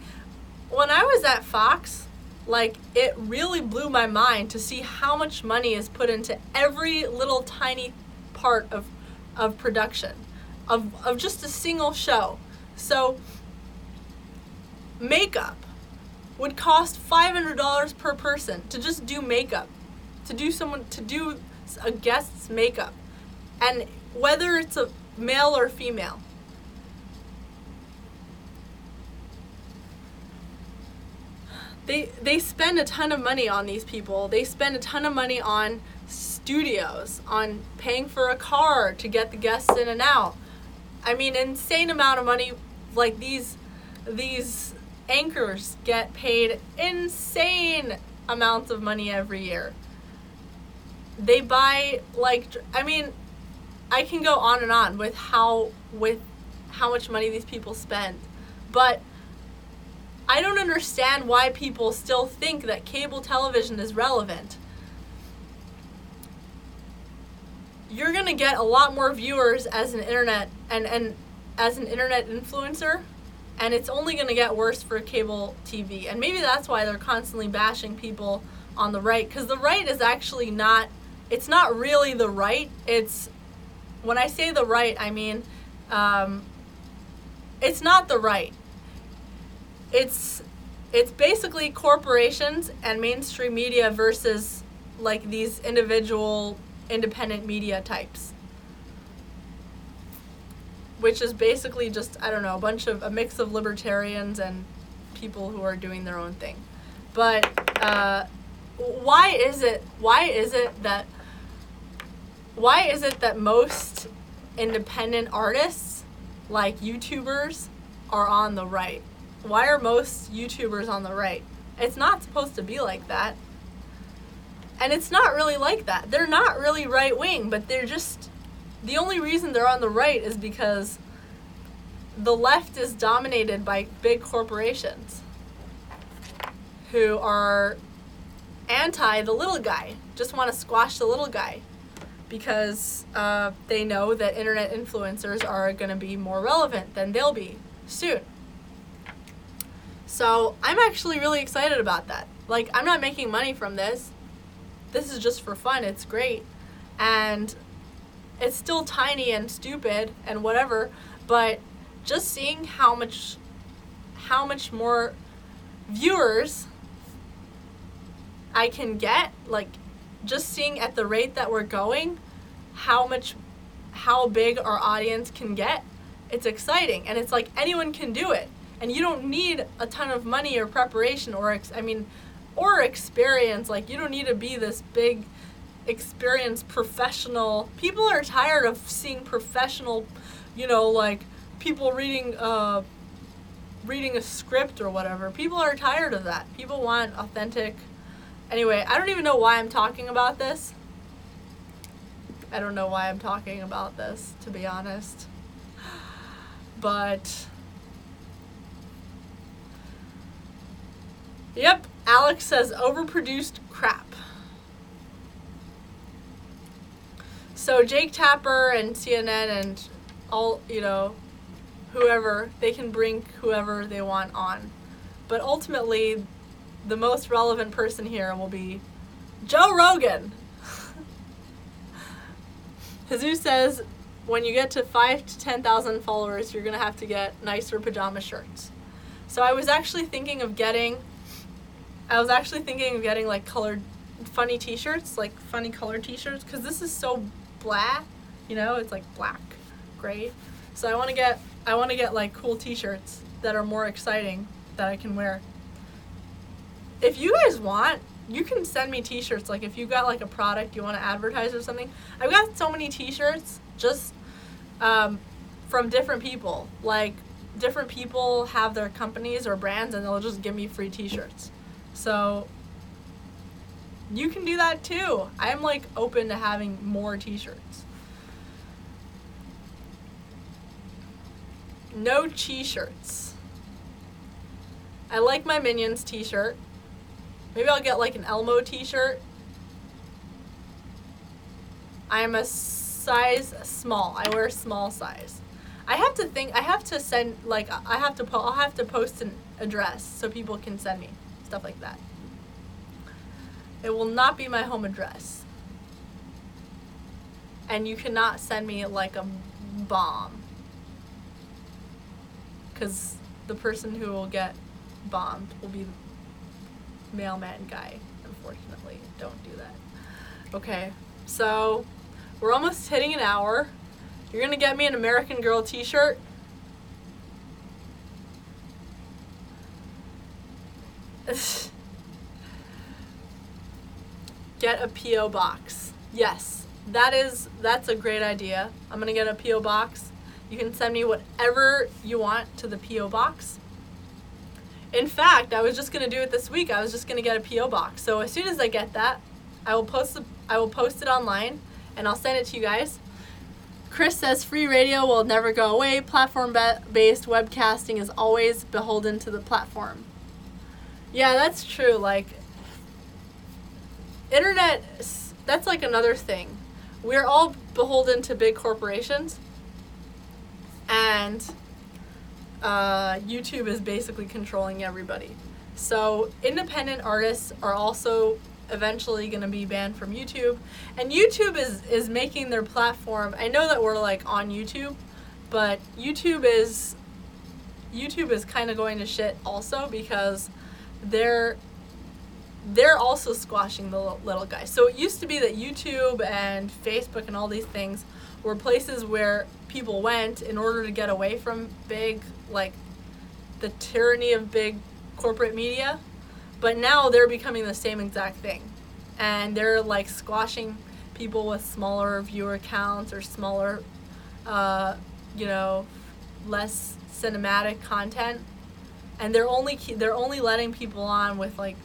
when I was at Fox, like, it really blew my mind to see how much money is put into every little tiny part of production, of just a single show. So, makeup would cost $500 per person to just do makeup. To do a guest's makeup, and whether it's a male or female. They spend a ton of money on these people. They spend a ton of money on studios, on paying for a car to get the guests in and out. I mean, insane amount of money. Like, these anchors get paid insane amounts of money every year. They buy, like, I mean, I can go on and on with how much money these people spend, but I don't understand why people still think that cable television is relevant. You're gonna get a lot more viewers as an internet and as an internet influencer, and it's only gonna get worse for cable TV. And maybe that's why they're constantly bashing people on the right, because the right is actually not. It's not really the right. It's, when I say the right, I mean, it's not the right. It's basically corporations and mainstream media versus like these individual independent media types, which is basically just, I don't know, a mix of libertarians and people who are doing their own thing. But why is it that most independent artists, like YouTubers, are on the right? Why are most YouTubers on the right? It's not supposed to be like that. And it's not really like that. They're not really right-wing, but they're just... The only reason they're on the right is because the left is dominated by big corporations who are anti the little guy, just want to squash the little guy, because they know that internet influencers are going to be more relevant than they'll be soon. So I'm actually really excited about that. Like, I'm not making money from this. This is just for fun. It's great. And it's still tiny and stupid and whatever, but just seeing how much more viewers I can get, like, just seeing at the rate that we're going, how big our audience can get, it's exciting. And it's like anyone can do it. And you don't need a ton of money or preparation or experience. Like, you don't need to be this big, experienced professional. People are tired of seeing professional, like people reading a script or whatever. People are tired of that. People want authentic. Anyway, I don't even know why I'm talking about this. I don't know why I'm talking about this, to be honest. But yep, Alex says overproduced crap. So Jake Tapper and CNN and all, whoever, they can bring whoever they want on. But ultimately, the most relevant person here will be Joe Rogan. Jesus says, when you get to 5,000 to 10,000 followers, you're going to have to get nicer pajama shirts. So I was actually thinking of getting like colored, funny t-shirts, like funny colored t-shirts, because this is so blah, it's like black, gray. So I want to get like cool t-shirts that are more exciting that I can wear. If you guys want, you can send me t-shirts. Like, if you got like a product you want to advertise or something. I've got so many t-shirts just from different people. Like, different people have their companies or brands and they'll just give me free t-shirts. So you can do that too. I'm like open to having more t-shirts. No t-shirts. I like my Minions t-shirt. Maybe I'll get like an Elmo t-shirt. I am a size small. I wear small size. I'll have to post an address so people can send me stuff like that. It will not be my home address. And you cannot send me like a bomb, because the person who will get bombed will be the mailman guy, unfortunately. Don't do that. Okay, so we're almost hitting an hour. You're gonna get me an American Girl t-shirt. Get a P.O. box. Yes, that's a great idea. I'm gonna get a P.O. box. You can send me whatever you want to the P.O. box. In fact, I was just gonna do it this week. I was just gonna get a P.O. box. So as soon as I get that, I will post it online and I'll send it to you guys. Chris says free radio will never go away. Platform-based webcasting is always beholden to the platform. Yeah, that's true. Like, internet, that's like another thing. We're all beholden to big corporations, and YouTube is basically controlling everybody. So independent artists are also eventually going to be banned from YouTube, and YouTube is making their platform. I know that we're like on YouTube, but YouTube is kind of going to shit also, because they're they're also squashing the little guy. So it used to be that YouTube and Facebook and all these things were places where people went in order to get away from big, like, the tyranny of big corporate media. But now they're becoming the same exact thing. And they're, like, squashing people with smaller viewer counts or smaller, less cinematic content. And they're only letting people on with, like,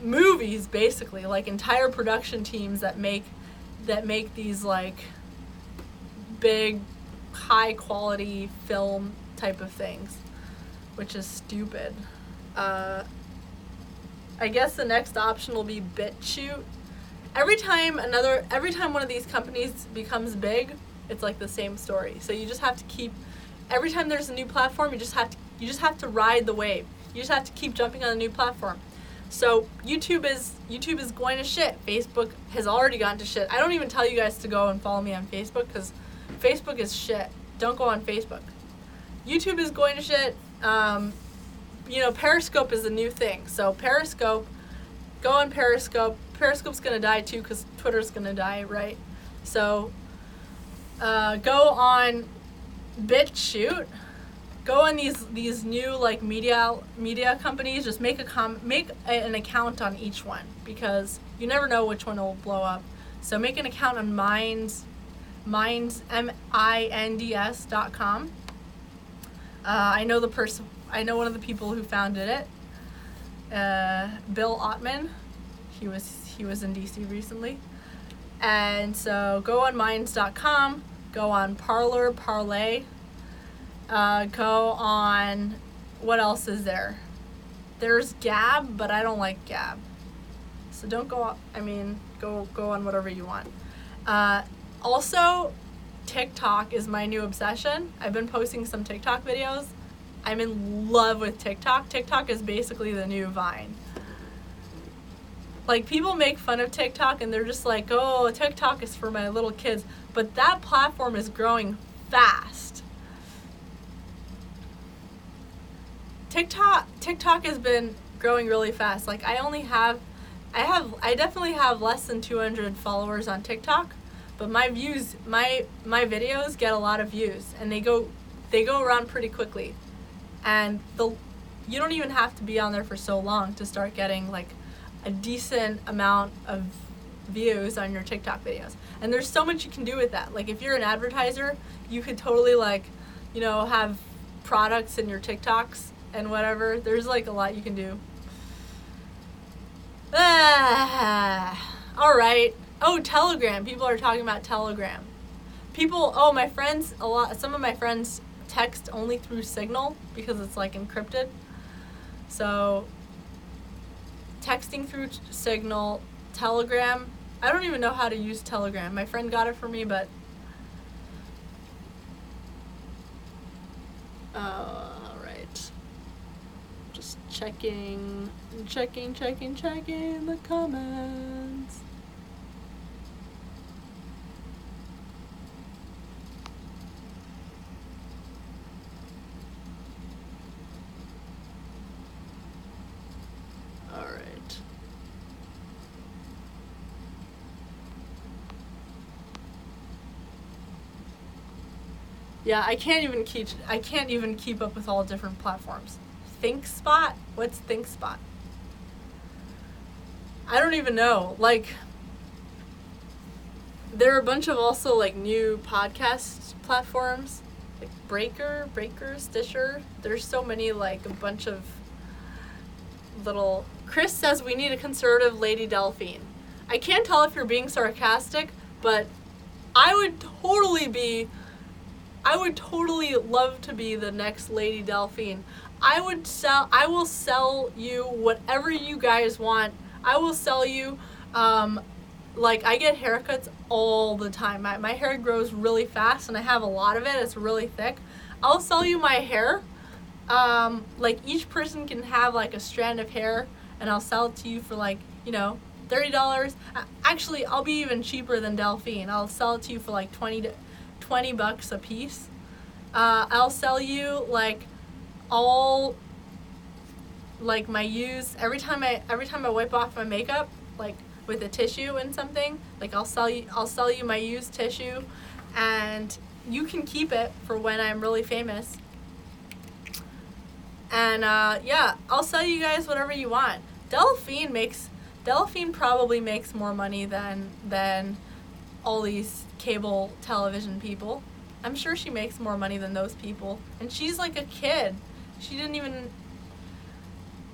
movies, basically, like entire production teams that make these, like, big, high quality film type of things, which is stupid. I guess the next option will be BitChute. Every time one of these companies becomes big, it's like the same story. So you just have to keep, every time there's a new platform, you just have to ride the wave. You just have to keep jumping on a new platform. So YouTube is going to shit. Facebook has already gone to shit. I don't even tell you guys to go and follow me on Facebook because Facebook is shit. Don't go on Facebook. YouTube is going to shit. Periscope is a new thing. So Periscope, go on Periscope. Periscope's going to die too because Twitter's going to die, right? So go on BitChute. Go on these new, like, media companies. Just make an account on each one because you never know which one will blow up. So make an account on Minds, minds.com. I know one of the people who founded it, Bill Ottman. He was in DC recently. And so go on minds.com. Go on Parlay. Go on, what else is there? There's Gab, but I don't like Gab. So don't go, go on whatever you want. Also, TikTok is my new obsession. I've been posting some TikTok videos. I'm in love with TikTok. TikTok is basically the new Vine. Like, people make fun of TikTok and they're just like, oh, TikTok is for my little kids. But that platform is growing fast. TikTok has been growing really fast. Like, I definitely have less than 200 followers on TikTok, but my videos get a lot of views and they go around pretty quickly. And you don't even have to be on there for so long to start getting, like, a decent amount of views on your TikTok videos. And there's so much you can do with that. Like, if you're an advertiser, you could totally, like, have products in your TikToks and whatever. There's, like, a lot you can do. All right. Oh, Telegram. People are talking about Telegram. Some of my friends text only through Signal because it's, like, encrypted. So texting through Signal, Telegram. I don't even know how to use Telegram. My friend got it for me, but all right. Just checking the comments. All right. Yeah, I can't even keep up with all different platforms. ThinkSpot? What's ThinkSpot? I don't even know. Like, there are a bunch of also, like, new podcast platforms, like Breaker, Stitcher. There's so many, like, a bunch of little. Chris says we need a conservative Lady Delphine. I can't tell if you're being sarcastic, but I would totally love to be the next Lady Delphine. I will sell you whatever you guys want. I will sell you, like, I get haircuts all the time. My hair grows really fast and I have a lot of it. It's really thick. I'll sell you my hair. Like, each person can have, like, a strand of hair and I'll sell it to you for, like, $30. Actually, I'll be even cheaper than Delphine. I'll sell it to you for, like, $20 a piece. I'll sell you, like, all like my used, every time I wipe off my makeup, like with a tissue and something, like I'll sell you my used tissue, and you can keep it for when I'm really famous. And yeah, I'll sell you guys whatever you want. Delphine probably makes more money than all these cable television people. I'm sure she makes more money than those people. And she's like a kid. She didn't even...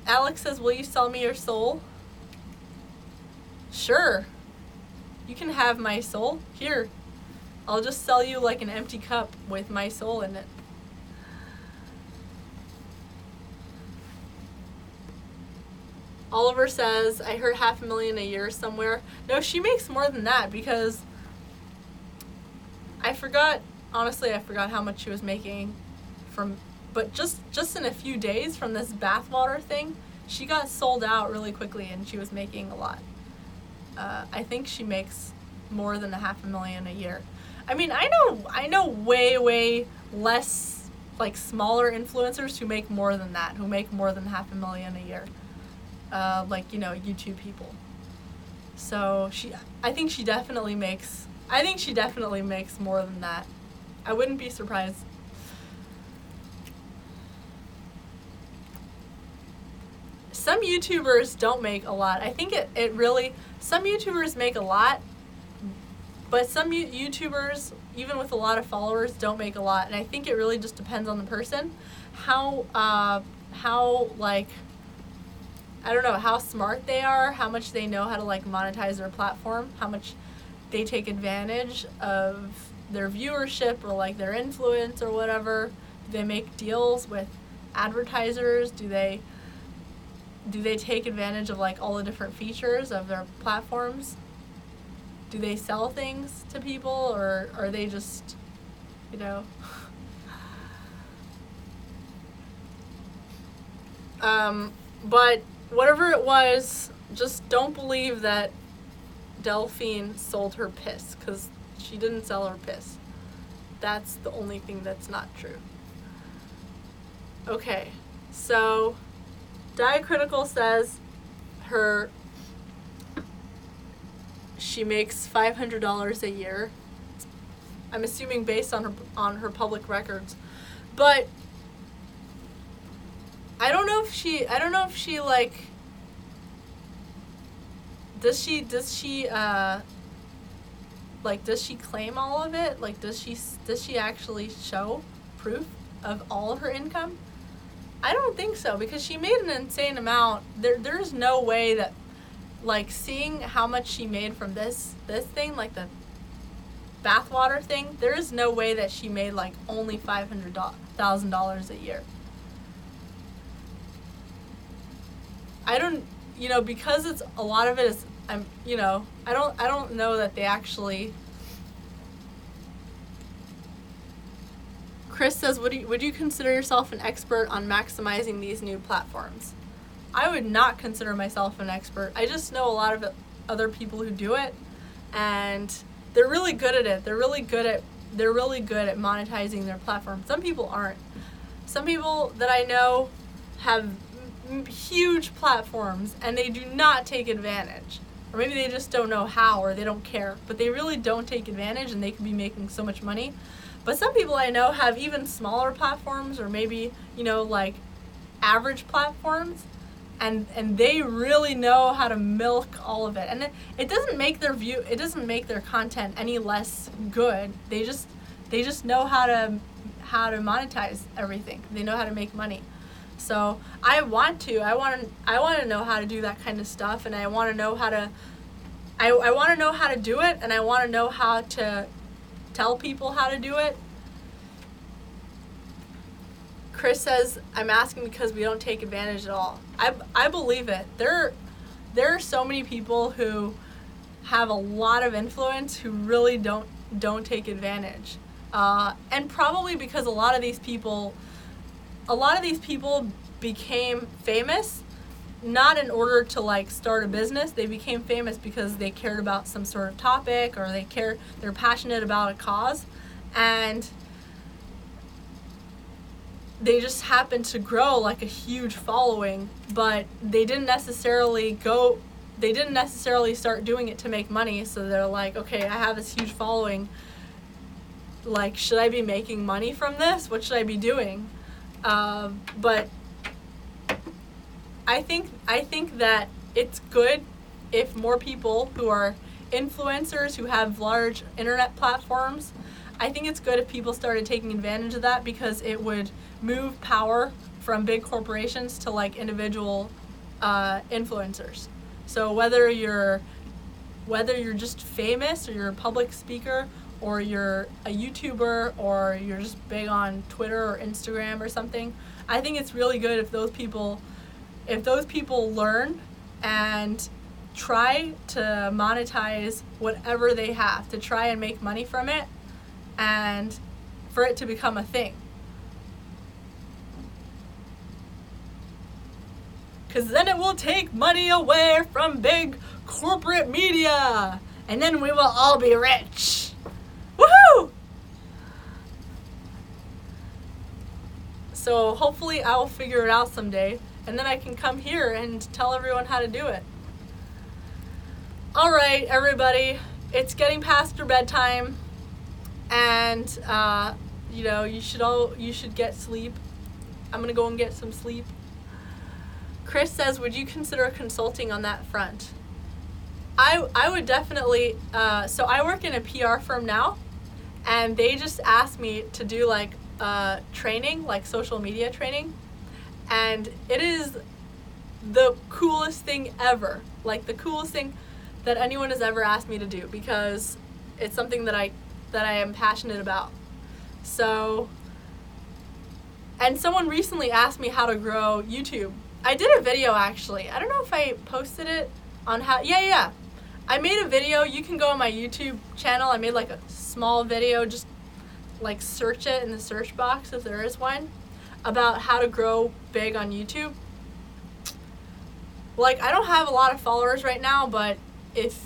Alex says, will you sell me your soul? Sure. You can have my soul. Here. I'll just sell you like an empty cup with my soul in it. Oliver says, I heard $500,000 a year somewhere. No, she makes more than that, because I forgot how much she was making from, but just in a few days from this bathwater thing, she got sold out really quickly and she was making a lot. I think she makes more than $500,000 a year. I mean, I know way less, like, smaller influencers who make more than that, who make more than $500,000 a year. Like, you know, YouTube people. So I think she definitely makes more than that. I wouldn't be surprised. Some YouTubers don't make a lot. I think it really, some YouTubers make a lot, but some YouTubers, even with a lot of followers, don't make a lot. And I think it really just depends on the person. How like, I don't know, how smart they are, how much they know how to, like, monetize their platform, how much they take advantage of their viewership or, like, their influence or whatever. Do they make deals with advertisers? Do they take advantage of, like, all the different features of their platforms? Do they sell things to people, or are they just, you know... But whatever it was, just don't believe that Delphine sold her piss, because she didn't sell her piss. That's the only thing that's not true. Okay, so Diacritical says she makes $500 a year. I'm assuming based on her public records, but I don't know if she like, does she claim all of it? Like, does she actually show proof of all of her income? I don't think so, because she made an insane amount. There's no way that, like, seeing how much she made from this thing, like the bathwater thing, there is no way that she made, like, only $500,000 a year. I don't, you know, because it's a lot of it is, you know, I don't know that they actually. Chris says, would you consider yourself an expert on maximizing these new platforms? I would not consider myself an expert. I just know a lot of other people who do it, and they're really good at it. They're really good at monetizing their platform. Some people aren't. Some people that I know have huge platforms and they do not take advantage, or maybe they just don't know how, or they don't care, but they really don't take advantage, and they could be making so much money. But some people I know have even smaller platforms, or maybe, you know, like average platforms, and they really know how to milk all of it, and it doesn't make their content any less good. They just know how to monetize everything. They know how to make money. So I want to know how to do that kind of stuff, and I want to know how to do it, and I want to know how to tell people how to do it. Chris says, I'm asking because we don't take advantage at all. I believe it. There are so many people who have a lot of influence who really don't take advantage. And probably because a lot of these people became famous not in order to, like, start a business. They became famous because they cared about some sort of topic, or they're passionate about a cause, and they just happen to grow like a huge following, but they didn't necessarily start doing it to make money. So they're like, okay, I have this huge following, like, should I be making money from this? What should I be doing? But I think that it's good if more people who are influencers, who have large internet platforms, I think it's good if people started taking advantage of that, because it would move power from big corporations to like individual influencers. So whether you're just famous, or you're a public speaker, or you're a YouTuber, or you're just big on Twitter or Instagram or something, I think it's really good if those people learn and try to monetize whatever they have, to try and make money from it, and for it to become a thing. Because then it will take money away from big corporate media, and then we will all be rich. Woohoo! So hopefully I will figure it out someday, and then I can come here and tell everyone how to do it. All right, everybody, it's getting past your bedtime, and you should get sleep. I'm gonna go and get some sleep. Chris says, would you consider consulting on that front? I would definitely. So I work in a PR firm now, and they just asked me to do like training, like social media training, and it is the coolest thing ever. Like the coolest thing that anyone has ever asked me to do, because it's something that I am passionate about. So, and someone recently asked me how to grow YouTube. I did a video actually. I don't know if I posted it on how. Yeah. I made a video. You can go on my YouTube channel. I made like a small video. Just like search it in the search box if there is one, about how to grow big on YouTube. Like, I don't have a lot of followers right now, but if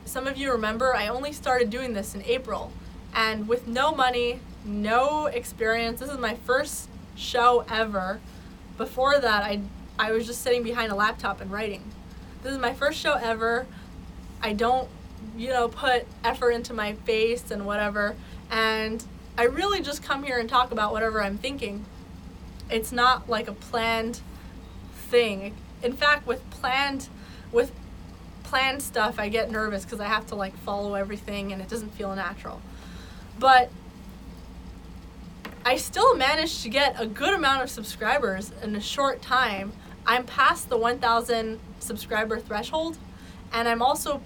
some of you remember, I only started doing this in April, and with no money, no experience. This is my first show ever. Before that, I was just sitting behind a laptop and writing. This is my first show ever. I don't, put effort into my face and whatever, and I really just come here and talk about whatever I'm thinking. It's not like a planned thing. In fact, with planned stuff, I get nervous because I have to like follow everything, and it doesn't feel natural. But I still managed to get a good amount of subscribers in a short time. I'm past the 1,000 subscriber threshold, and I'm also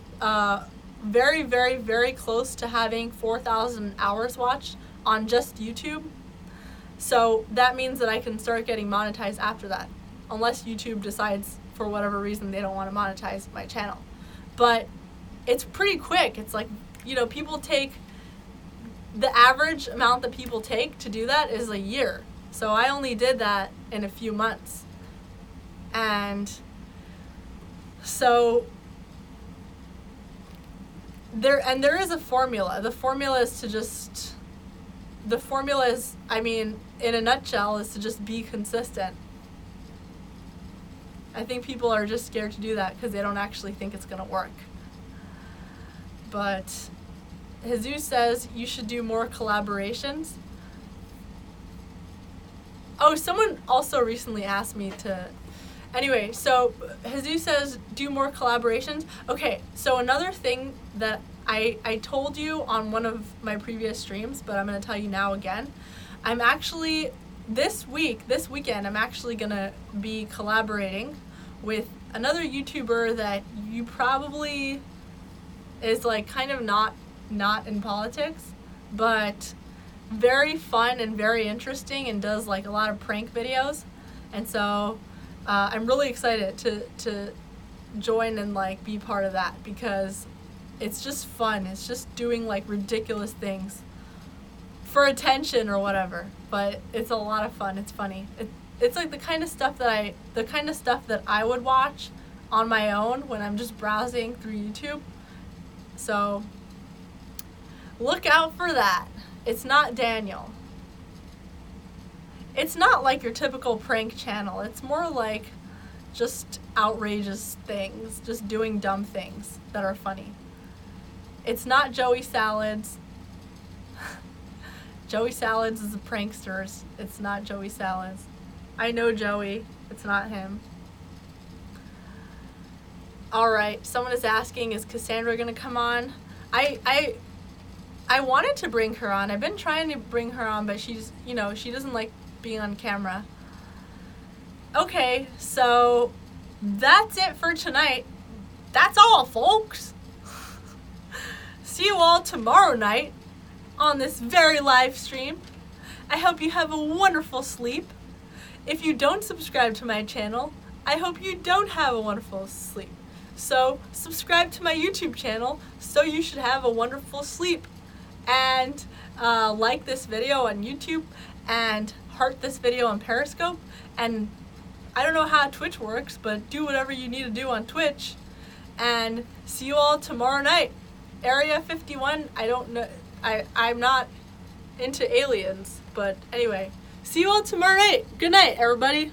very, very, very close to having 4,000 hours watched on just YouTube. So that means that I can start getting monetized after that, unless YouTube decides for whatever reason they don't want to monetize my channel. But it's pretty quick. It's like, people take, the average amount that people take to do that is a year. So I only did that in a few months. And so there is a formula. The formula is, in a nutshell, is to just be consistent. I think people are just scared to do that because they don't actually think it's going to work. But Jesus says you should do more collaborations. Oh, someone also recently asked me to. Anyway, so Jesus says do more collaborations. Okay, so another thing that I told you on one of my previous streams, but I'm going to tell you now again. I'm actually, this weekend, I'm actually going to be collaborating with another YouTuber that you probably is like kind of not in politics, but very fun and very interesting, and does like a lot of prank videos. And so I'm really excited to join and like be part of that, because it's just fun. It's just doing like ridiculous things for attention or whatever, but it's a lot of fun. It's funny. It's like the kind of stuff that I would watch on my own when I'm just browsing through YouTube. So look out for that. It's not Daniel. it's not like your typical prank channel. It's more like just outrageous things, just doing dumb things that are funny. It's not Joey Salads. Joey Salads is the pranksters. It's not Joey Salads. I know Joey. It's not him. Alright, someone is asking, is Cassandra gonna come on? I wanted to bring her on. I've been trying to bring her on, but she's, she doesn't like being on camera. Okay, so that's it for tonight. That's all, folks. See you all tomorrow night on this very live stream. I hope you have a wonderful sleep. If you don't subscribe to my channel, I hope you don't have a wonderful sleep. So subscribe to my YouTube channel so you should have a wonderful sleep. And like this video on YouTube and heart this video on Periscope. And I don't know how Twitch works, but do whatever you need to do on Twitch. And see you all tomorrow night. Area 51, I don't know, I'm not into aliens, but anyway. See you all tomorrow night. Good night, everybody.